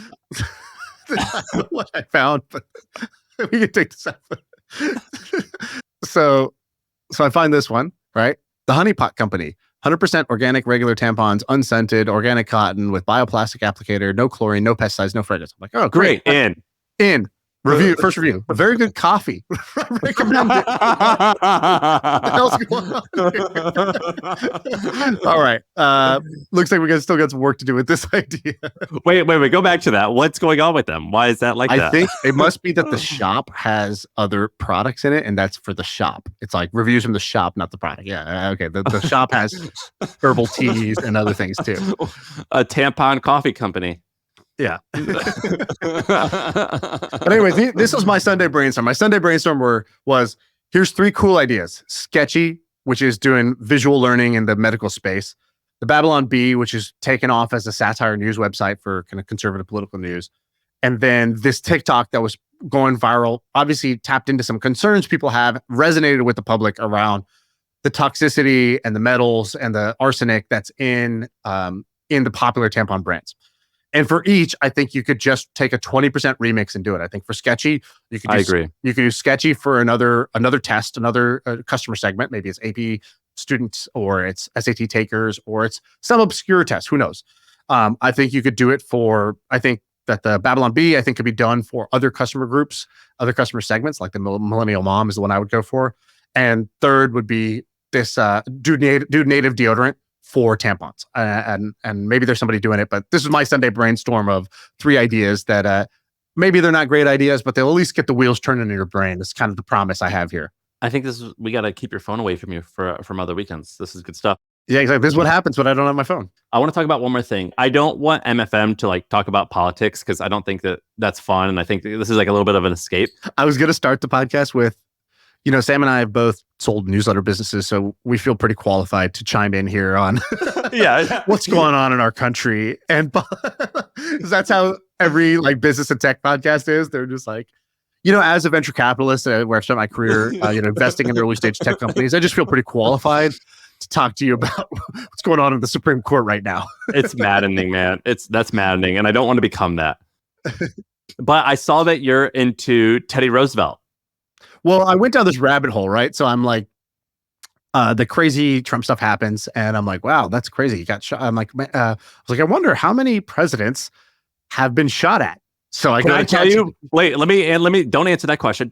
What I found, but we can take this out. So I find this one, right? The Honey Pot Company, 100% organic, regular tampons, unscented, organic cotton with bioplastic applicator, no chlorine, no pesticides, no fragrance. I'm like, oh, great. In. Review, first review. Very good coffee. Recommend it. What the hell's going on? All right. Looks like we still got some work to do with this idea. Wait. Go back to that. What's going on with them? Why is that like that? I think it must be that the shop has other products in it, and that's for the shop. It's like reviews from the shop, not the product. Yeah. Okay. The shop has herbal teas and other things too. A tampon coffee company. Yeah. But anyway, this was my Sunday brainstorm. My Sunday brainstorm was here's 3 cool ideas. Sketchy, which is doing visual learning in the medical space. The Babylon Bee, which is taken off as a satire news website for kind of conservative political news. And then this TikTok that was going viral, obviously tapped into some concerns people have, resonated with the public around the toxicity and the metals and the arsenic that's in the popular tampon brands. And for each, I think you could just take a 20% remix and do it. I think for Sketchy, you could agree. You could use Sketchy for another test, another customer segment. Maybe it's AP students or it's SAT takers or it's some obscure test. Who knows? I think you could do it for, I think that the Babylon Bee, I think could be done for other customer groups, other customer segments, like the Millennial Mom is the one I would go for. And third would be this do native deodorant for tampons. And maybe there's somebody doing it, but this is my Sunday brainstorm of 3 ideas that maybe they're not great ideas, but they'll at least get the wheels turning in your brain. That's kind of the promise I have here. I think we got to keep your phone away from you from other weekends. This is good stuff. Yeah, exactly. This is what happens when I don't have my phone. I want to talk about one more thing. I don't want MFM to like talk about politics because I don't think that's fun. And I think this is like a little bit of an escape. I was going to start the podcast with, Sam and I have both sold newsletter businesses, so we feel pretty qualified to chime in here on what's going on in our country. And that's how every like business and tech podcast is. They're just like, as a venture capitalist, where I've spent my career, investing in early stage tech companies, I just feel pretty qualified to talk to you about what's going on in the Supreme Court right now. It's maddening, man. That's maddening. And I don't want to become that. But I saw that you're into Teddy Roosevelt. Well, I went down this rabbit hole, right? So I'm like, the crazy Trump stuff happens, and I'm like, wow, that's crazy. He got shot. I'm like, I wonder how many presidents have been shot at. So Can I tell you? Wait, let me. Don't answer that question.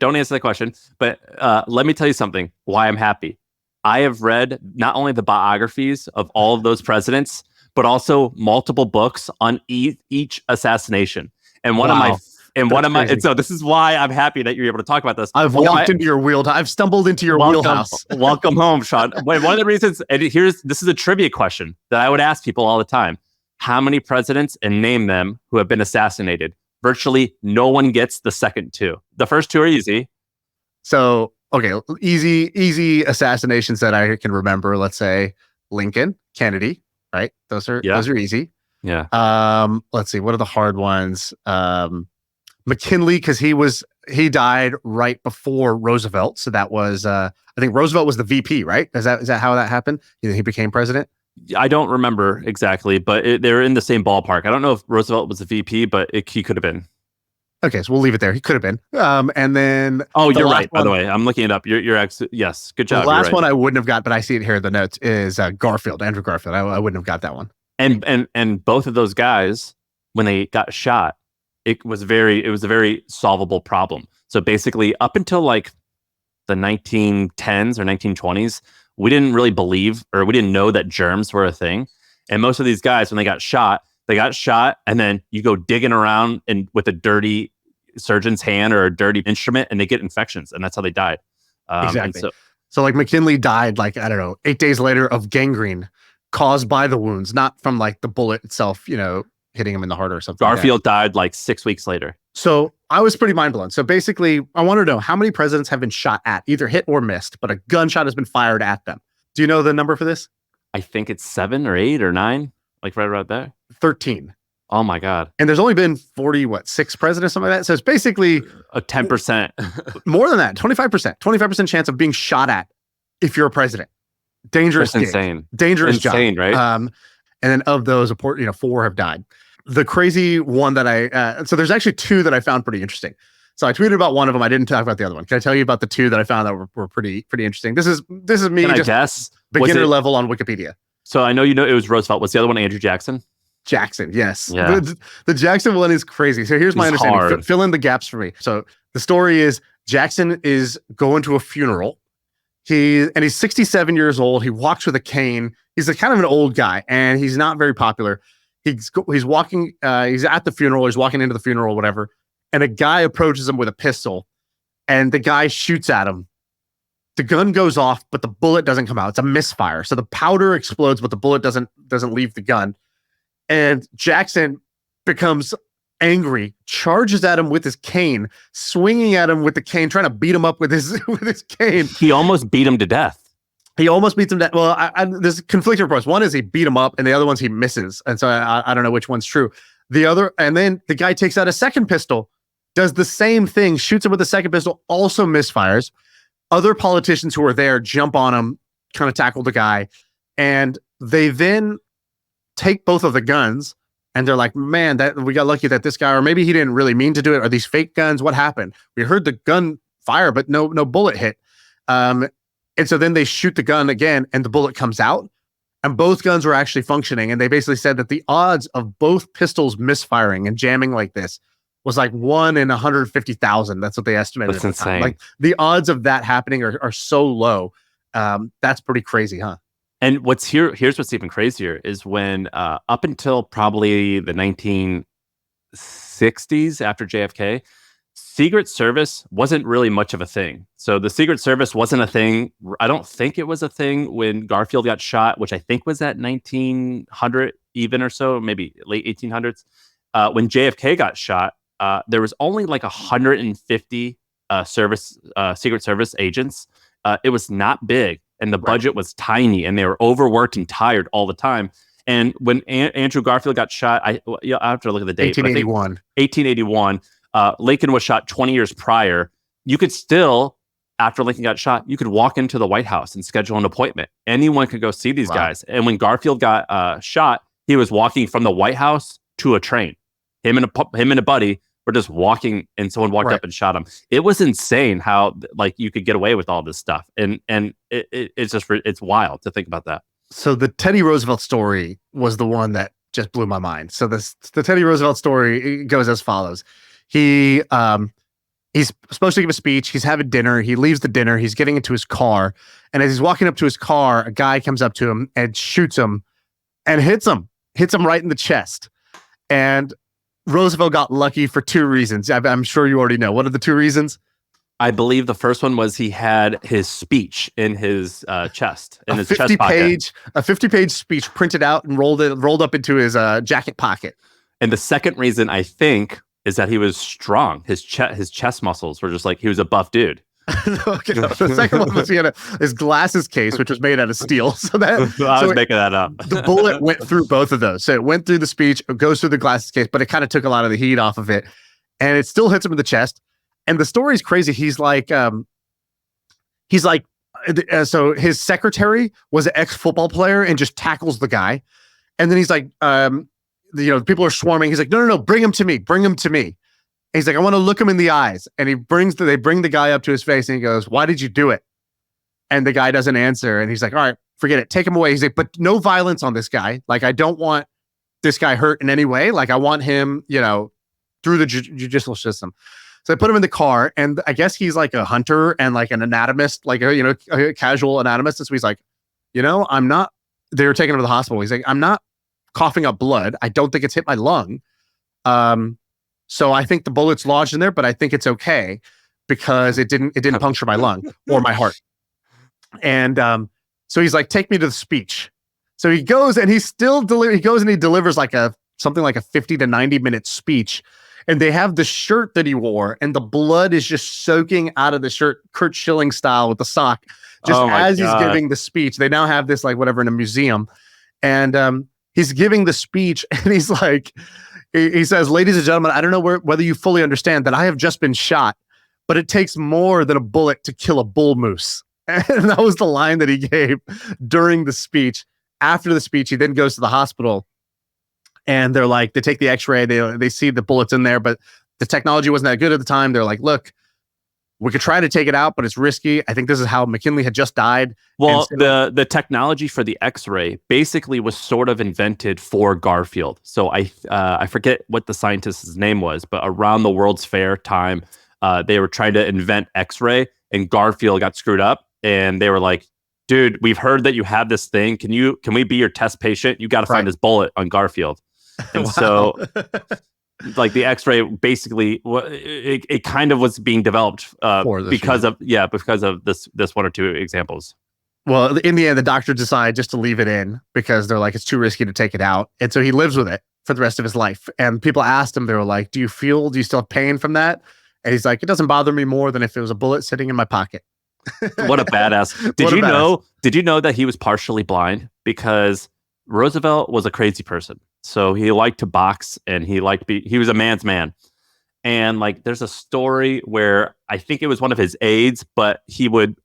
But let me tell you something. Why I'm happy. I have read not only the biographies of all of those presidents, but also multiple books on each assassination. And one of my. So this is why I'm happy that you're able to talk about this. I've walked into your wheelhouse. I've stumbled into your wheelhouse. Welcome home, Shaan. Wait, one of the reasons, and this is a trivia question that I would ask people all the time. How many presidents, and name them, who have been assassinated? Virtually no one gets the second 2. The first 2 are easy. So, okay, easy assassinations that I can remember. Let's say Lincoln, Kennedy, right? Those are easy. Yeah. Let's see. What are the hard ones? McKinley, because he died right before Roosevelt. So that was I think Roosevelt was the VP, right? Is that how that happened? He became president? I don't remember exactly, but they're in the same ballpark. I don't know if Roosevelt was the VP, but he could have been. Okay, so we'll leave it there. He could have been. And then you're right. By the way, I'm looking it up. Yes, good job. The last one I wouldn't have got, but I see it here in the notes, is Andrew Garfield. I wouldn't have got that one. And both of those guys, when they got shot, it was a very solvable problem. So basically, up until like the 1910s or 1920s, we didn't really believe, or we didn't know that germs were a thing. And most of these guys, when they got shot, and then you go digging around with a dirty surgeon's hand or a dirty instrument, and they get infections, and that's how they died. Exactly. So like McKinley died, like, I don't know, 8 days later of gangrene caused by the wounds, not from like the bullet itself, hitting him in the heart or something. Garfield died like 6 weeks later. So I was pretty mind blown. So basically, I want to know how many presidents have been shot at, either hit or missed, but a gunshot has been fired at them. Do you know the number for this? I think it's 7 or 8 or 9, like right around there. 13. Oh my God. And there's only been 6 presidents, something like that. So it's basically a 10%. More than that, 25% chance of being shot at if you're a president. Dangerous. That's insane. Dangerous job. Insane, right? And then of those, 4 have died. The crazy one that so there's actually 2 that I found pretty interesting. So I tweeted about one of them. I didn't talk about the other one. Can I tell you about the 2 that I found that were pretty interesting? This is me. Can just I guess? Beginner level on Wikipedia. So I know it was Roosevelt. Was the other one Andrew Jackson? Jackson, yes. Yeah. The Jackson one is crazy. So here's my understanding. Hard. Fill in the gaps for me. So The story is Jackson is going to a funeral. He's 67 years old. He walks with a cane. He's a kind of an old guy, and he's not very popular. He's walking. He's at the funeral. He's walking into the funeral, whatever. And a guy approaches him with a pistol, and the guy shoots at him. The gun goes off, but the bullet doesn't come out. It's a misfire. So the powder explodes, but the bullet doesn't leave the gun. And Jackson becomes angry, charges at him with his cane, swinging at him with the cane, trying to beat him up with his cane. He almost beat him to death. He almost beats him to death. Well, there's conflicting reports. One is he beat him up, and the other one's he misses. And so I don't know which one's true. And then the guy takes out a second pistol, does the same thing, shoots him with the second pistol, also misfires. Other politicians who are there jump on him, kind of tackle the guy, and they then take both of the guns. And they're like, man, that we got lucky that this guy, or maybe he didn't really mean to do it. Are these fake guns? What happened? We heard the gun fire, but no bullet hit. And so then they shoot the gun again, and the bullet comes out, and both guns were actually functioning. And they basically said that the odds of both pistols misfiring and jamming like this was like 1 in 150,000. That's what they estimated. That's insane. Like the odds of that happening are so low. That's pretty crazy, huh? And here's what's even crazier is when up until probably the 1960s after JFK, Secret Service wasn't really much of a thing. So the Secret Service wasn't a thing. I don't think it was a thing when Garfield got shot, which I think was at 1900 even or so, maybe late 1800s. When JFK got shot, there was only like 150 Secret Service agents. It was not big. And the budget was tiny, and they were overworked and tired all the time. And when Andrew Garfield got shot, I have to look at the date. 1881. 1881. Lincoln was shot 20 years prior. You could still, after Lincoln got shot, you could walk into the White House and schedule an appointment. Anyone could go see these guys. And when Garfield got shot, he was walking from the White House to a train. Him and a buddy were just walking, and someone walked up and shot him. It was insane how like you could get away with all this stuff, and it's wild to think about that. So the Teddy Roosevelt story was the one that just blew my mind. So the Teddy Roosevelt story goes as follows: he's supposed to give a speech. He's having dinner. He leaves the dinner. He's getting into his car, and as he's walking up to his car, a guy comes up to him and shoots him, and hits him right in the chest, and Roosevelt got lucky for two reasons. I'm sure you already know. What are the two reasons? I believe the first one was he had his speech in his chest, in his chest pocket. A 50-page speech printed out and rolled up into his jacket pocket. And the second reason, I think, is that he was strong. His chest muscles were just like, he was a buff dude. Okay, no. The second one was he had his glasses case, which was made out of steel. So I was making that up. The bullet went through both of those. So it went through the speech, it goes through the glasses case, but it kind of took a lot of the heat off of it, and it still hits him in the chest. And the story's crazy. So his secretary was an ex-football player and just tackles the guy, and then he's like, people are swarming. He's like, no, bring him to me. And he's like, I want to look him in the eyes. And they bring the guy up to his face, and he goes, why did you do it? And the guy doesn't answer. And he's like, all right, forget it. Take him away. He's like, but no violence on this guy. Like, I don't want this guy hurt in any way. Like, I want him, through the judicial system. So I put him in the car, and I guess he's like a hunter and like an anatomist, like a casual anatomist. And so he's like, I'm not. They were taking him to the hospital. He's like, I'm not coughing up blood. I don't think it's hit my lung. So I think the bullet's lodged in there, but I think it's okay because it didn't puncture my lung or my heart. And so he's like, take me to the speech. So he goes and he delivers like something like a 50 to 90 minute speech. And they have the shirt that he wore, and the blood is just soaking out of the shirt, Kurt Schilling style with the sock, just as he's giving the speech. They now have this like whatever in a museum, and he's giving the speech, and he's like, he says, ladies and gentlemen, I don't know whether you fully understand that I have just been shot, but it takes more than a bullet to kill a bull moose. And that was the line that he gave during the speech. After the speech, he then goes to the hospital. And they're like, they take the x-ray, they see the bullets in there, but the technology wasn't that good at the time. They're like, look, we could try to take it out, but it's risky. I think this is how McKinley had just died. Well, the technology for the x-ray basically was sort of invented for Garfield. So I forget what the scientist's name was, but around the World's Fair time, they were trying to invent X-ray, and Garfield got screwed up, and they were like, dude, we've heard that you have this thing. Can we be your test patient? You got to find this bullet on Garfield. And so like the X-ray basically it kind of was being developed because of this one or two examples. Well, in the end, the doctor decided just to leave it in because they're like, it's too risky to take it out. And so he lives with it for the rest of his life. And people asked him, they were like, do you still have pain from that? And he's like, it doesn't bother me more than if it was a bullet sitting in my pocket. What a badass. Did you know that he was partially blind? Because Roosevelt was a crazy person. So he liked to box, and he was a man's man. And like, there's a story where I think it was one of his aides, but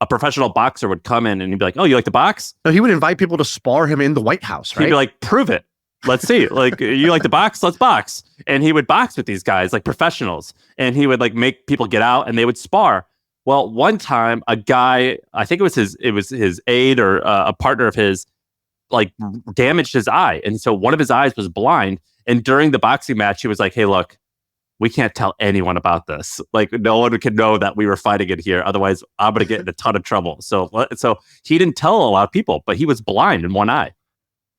a professional boxer would come in and he'd be like, oh, you like to box? No, he would invite people to spar him in the White House, right? He'd be like, prove it. Let's see. Like, you like to box? Let's box. And he would box with these guys, like professionals. And he would like make people get out and they would spar. Well, one time a guy, I think it was his aide or a partner of his, like damaged his eye. And so one of his eyes was blind. And during the boxing match, he was like, hey, look, we can't tell anyone about this. Like, no one can know that we were fighting it here. Otherwise, I'm going to get in a ton of trouble. So he didn't tell a lot of people, but he was blind in one eye.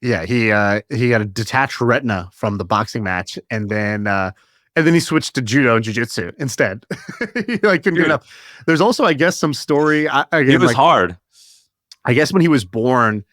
Yeah, he had a detached retina from the boxing match, and then he switched to judo and jiu-jitsu instead. He like couldn't get enough. There's also, I guess, some story. It was hard. I guess when he was born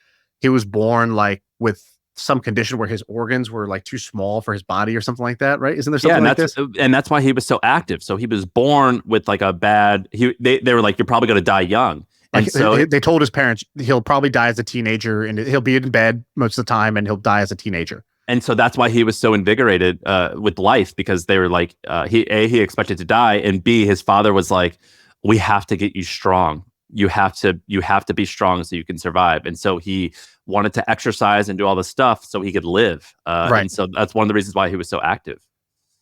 like with some condition where his organs were like too small for his body or something like that, right? Isn't there something like this? And that's why he was so active. So he was born with like a bad. They were like, you're probably going to die young. And so they told his parents he'll probably die as a teenager, and he'll be in bed most of the time, and he'll die as a teenager. And so that's why he was so invigorated with life, because they were like, he expected to die, and B, his father was like, we have to get you strong. You have to be strong so you can survive. And so he wanted to exercise and do all this stuff so he could live. Right. And so that's one of the reasons why he was so active.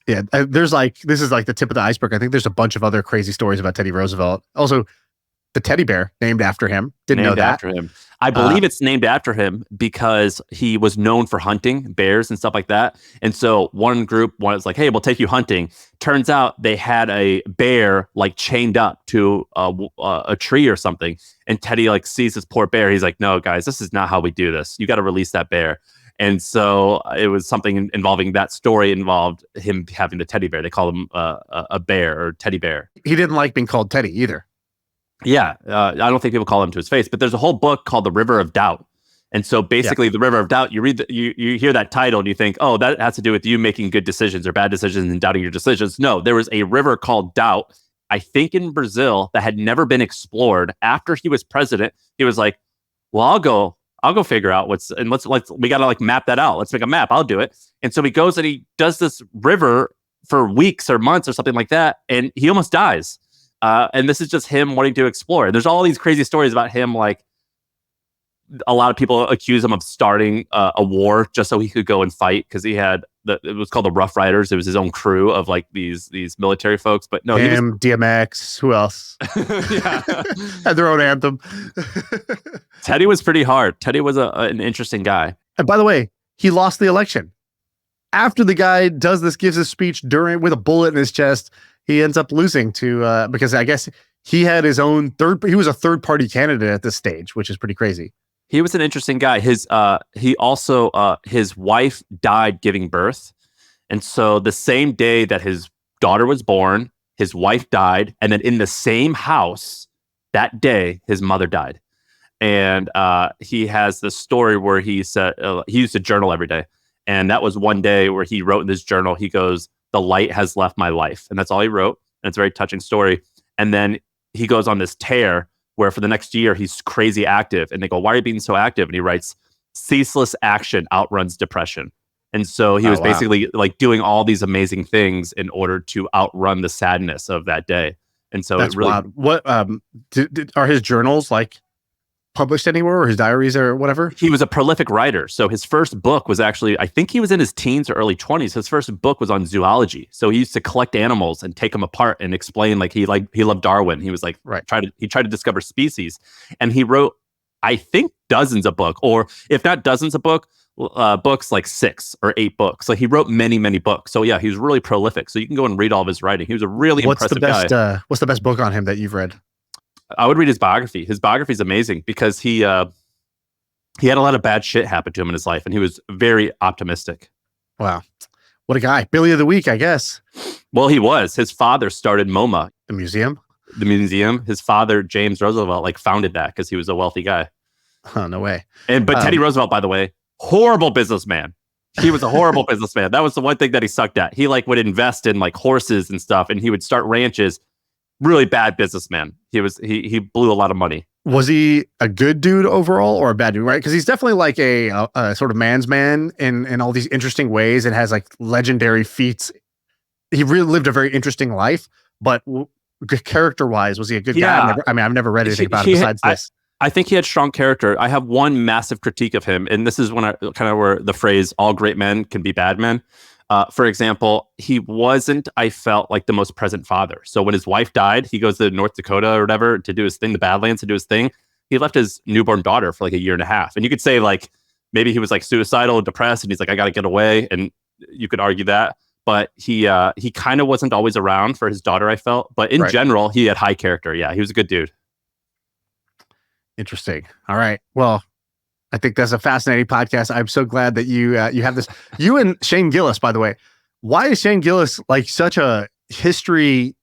Yeah, this is like the tip of the iceberg. I think there's a bunch of other crazy stories about Teddy Roosevelt. Also, the teddy bear named after him. Didn't know that. After him. I believe it's named after him because he was known for hunting bears and stuff like that. And so one group was like, hey, we'll take you hunting. Turns out they had a bear like chained up to a tree or something. And Teddy like sees this poor bear. He's like, no, guys, this is not how we do this. You got to release that bear. And so it was something involving that story involved him having the teddy bear. They call him a bear or teddy bear. He didn't like being called Teddy either. Yeah, I don't think people call him to his face, but there's a whole book called The River of Doubt. And so basically The River of Doubt, you read you hear that title and you think, oh, that has to do with you making good decisions or bad decisions and doubting your decisions. No, there was a river called Doubt, I think in Brazil, that had never been explored. After he was president, he was like, well, I'll go figure out let's we got to like map that out. Let's make a map. I'll do it. And so he goes and he does this river for weeks or months or something like that. And he almost dies. And this is just him wanting to explore. There's all these crazy stories about him. Like a lot of people accuse him of starting a war just so he could go and fight because he had it was called the Rough Riders. It was his own crew of like these military folks. But no, him, DMX, who else? Had their own anthem. Teddy was pretty hard. Teddy was an interesting guy. And by the way, he lost the election. After the guy gives his speech with a bullet in his chest, he ends up losing to because I guess he had his own he was a third party candidate at this stage, which is pretty crazy. He was an interesting guy. His wife died giving birth. And so the same day that his daughter was born, his wife died. And then in the same house that day, his mother died. And he has this story where he said he used to journal every day. And that was one day where he wrote in his journal, he goes, the light has left my life. And that's all he wrote. And it's a very touching story. And then he goes on this tear where for the next year, he's crazy active. And they go, why are you being so active? And he writes, ceaseless action outruns depression. And so he was basically like doing all these amazing things in order to outrun the sadness of that day. And so that's it really wild. What are his journals like published anywhere, or his diaries or whatever? He was a prolific writer. So his first book was actually, I think he was in his teens or early 20s. His first book was on zoology. So he used to collect animals and take them apart and explain he loved Darwin. He was like, he tried to discover species. And he wrote, I think dozens of books, or if not dozens of books, like 6 or 8 books. Like he wrote many, many books. So yeah, he was really prolific. So you can go and read all of his writing. He was a really impressive guy. What's the best book on him that you've read? I would read his biography. His biography is amazing because he had a lot of bad shit happen to him in his life, and he was very optimistic. Wow. What a guy. Billy of the Week, I guess. Well, he was. His father started MoMA. The museum? The museum. His father, James Roosevelt, founded that because he was a wealthy guy. Oh, no way. But Teddy Roosevelt, by the way, horrible businessman. He was a horrible businessman. That was the one thing that he sucked at. He would invest in horses and stuff, and he would start ranches. Really bad businessman. He blew a lot of money. Was he a good dude overall or a bad dude, right? Because he's definitely like a sort of man's man in all these interesting ways and has legendary feats. He really lived a very interesting life, but character-wise, was he a good guy? I've never read anything about him besides this. I think he had strong character. I have one massive critique of him, and this is when where the phrase "all great men can be bad men." For example, he wasn't, I felt, the most present father. So when his wife died, he goes to North Dakota or whatever to do his thing, the Badlands to do his thing. He left his newborn daughter for a year and a half. And you could say maybe he was suicidal, depressed, and he's I got to get away. And you could argue that. But he kind of wasn't always around for his daughter, I felt. But in general, he had high character. Yeah, he was a good dude. Interesting. All right. Well, I think that's a fascinating podcast. I'm so glad that you have this. You and Shane Gillis, by the way. Why is Shane Gillis such a history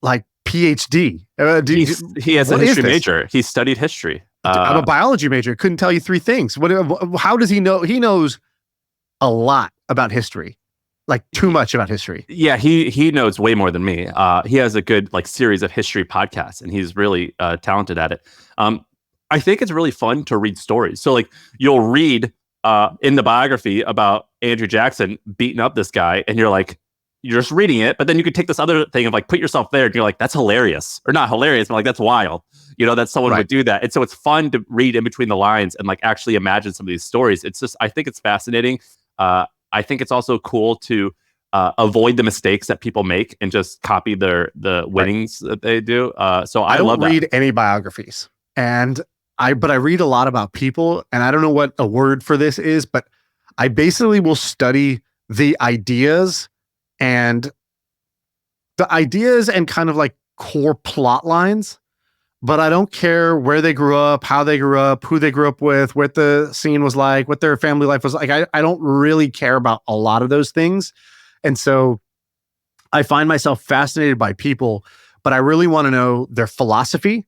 PhD? He has a history major. He studied history. I'm a biology major. Couldn't tell you 3 things. How does he know? He knows a lot about history, too much about history. Yeah, he knows way more than me. He has a good series of history podcasts, and he's really talented at it. I think it's really fun to read stories. So you'll read in the biography about Andrew Jackson beating up this guy, and you're just reading it, but then you could take this other thing of put yourself there, and you're that's hilarious, or not hilarious, but that's wild. That someone would do that. And so it's fun to read in between the lines and actually imagine some of these stories. It's just, I think it's fascinating. I think it's also cool to avoid the mistakes that people make and just copy the winnings that they do. So I don't read any biographies, but I read a lot about people, and I don't know what a word for this is, but I basically will study the ideas and kind of core plot lines, but I don't care where they grew up, how they grew up, who they grew up with, what the scene was like, what their family life was like. I don't really care about a lot of those things. And so I find myself fascinated by people, but I really want to know their philosophy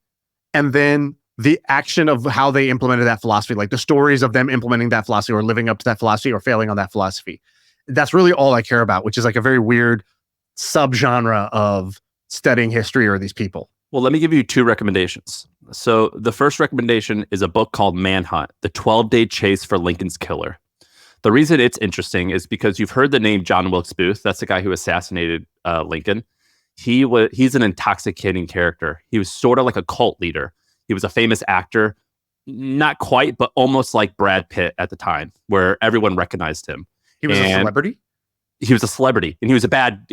and then the action of how they implemented that philosophy, the stories of them implementing that philosophy or living up to that philosophy or failing on that philosophy. That's really all I care about, which is a very weird subgenre of studying history or these people. Well, let me give you 2 recommendations. So the first recommendation is a book called Manhunt, The 12-Day Chase for Lincoln's Killer. The reason it's interesting is because you've heard the name John Wilkes Booth. That's the guy who assassinated Lincoln. He's an intoxicating character. He was sort of like a cult leader. He was a famous actor, not quite, but almost like Brad Pitt at the time, where everyone recognized him. He was a celebrity? He was a celebrity, and he was a bad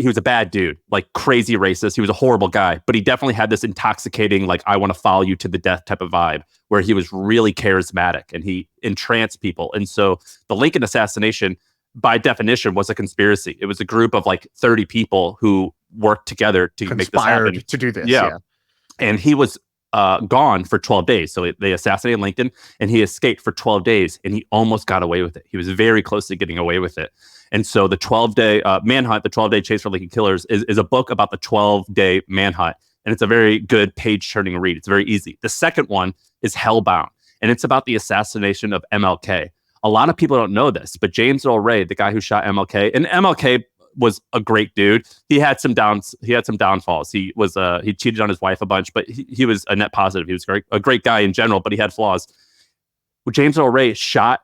dude, crazy racist. He was a horrible guy, but he definitely had this intoxicating, I want to follow you to the death type of vibe, where he was really charismatic and he entranced people. And so the Lincoln assassination, by definition, was a conspiracy. It was a group of 30 people who worked together to make this happen. To do this. Yeah. And he was gone for 12 days. So they assassinated Lincoln, and he escaped for 12 days, and he almost got away with it. He was very close to getting away with it. And so the 12-day manhunt, the 12-day chase for Lincoln killers is a book about the 12-day manhunt. And it's a very good page-turning read. It's very easy. The second one is Hellbound, and it's about the assassination of MLK. A lot of people don't know this, but James Earl Ray, the guy who shot MLK, and MLK was a great dude. He had some downfalls. He cheated on his wife a bunch, but he was a net positive. He was a great guy in general, but he had flaws. Well, James Earl Ray shot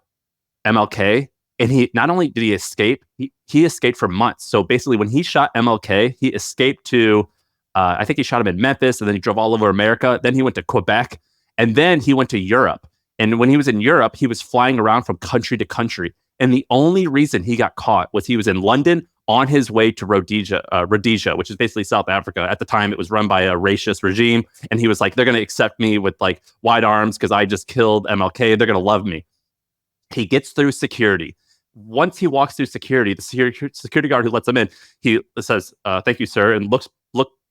MLK, and he not only did he escape, he escaped for months. So basically, when he shot MLK, he escaped to I think he shot him in Memphis, and then he drove all over America. Then he went to Quebec, and then he went to Europe. And when he was in Europe, he was flying around from country to country. And the only reason he got caught was he was in London on his way to Rhodesia, which is basically South Africa. At the time, it was run by a racist regime. And he was like, they're going to accept me with like wide arms because I just killed MLK. They're going to love me. He gets through security. Once he walks through security, the security guard who lets him in, he says, thank you, sir, and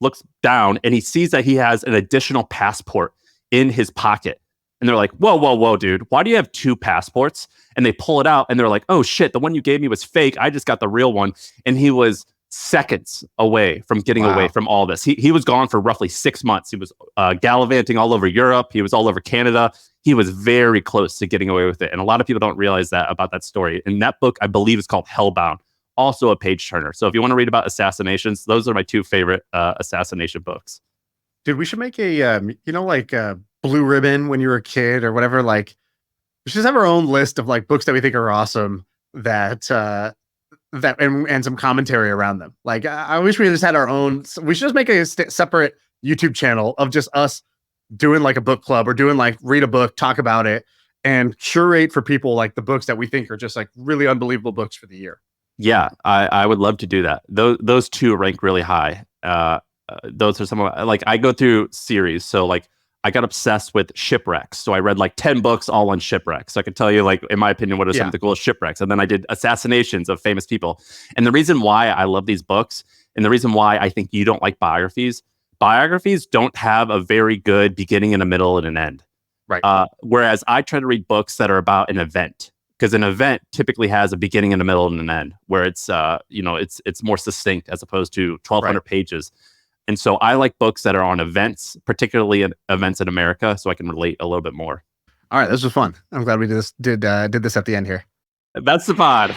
looks down, and he sees that he has an additional passport in his pocket. And they're like, whoa, dude, why do you have 2 passports? And they pull it out, and they're like, oh, shit, the one you gave me was fake. I just got the real one. And he was seconds away from getting away from all this. He was gone for roughly 6 months. He was gallivanting all over Europe. He was all over Canada. He was very close to getting away with it. And a lot of people don't realize that about that story. And that book, I believe, is called Hellbound. Also a page turner. So if you want to read about assassinations, those are my 2 favorite assassination books. Dude, we should make a, like Blue Ribbon when you were a kid or whatever. Like, we should just have our own list of like books that we think are awesome and some commentary around them. Like, I wish we just had our own. We should just make a separate YouTube channel of just us doing like a book club or doing like read a book, talk about it, and curate for people like the books that we think are just like really unbelievable books for the year. Yeah, I would love to do that. Those 2 rank really high. Those are some of like I go through series. So like I got obsessed with shipwrecks. So I read like 10 books all on shipwrecks. So I could tell you like, in my opinion, what are some of the coolest shipwrecks. And then I did assassinations of famous people. And the reason why I love these books and the reason why I think you don't like biographies don't have a very good beginning and a middle and an end. Right. Whereas I try to read books that are about an event. Because an event typically has a beginning and a middle and an end, where it's it's more succinct as opposed to 1,200 pages. And so I like books that are on events, particularly events in America, so I can relate a little bit more. All right, this was fun. I'm glad we did this at the end here. That's the pod.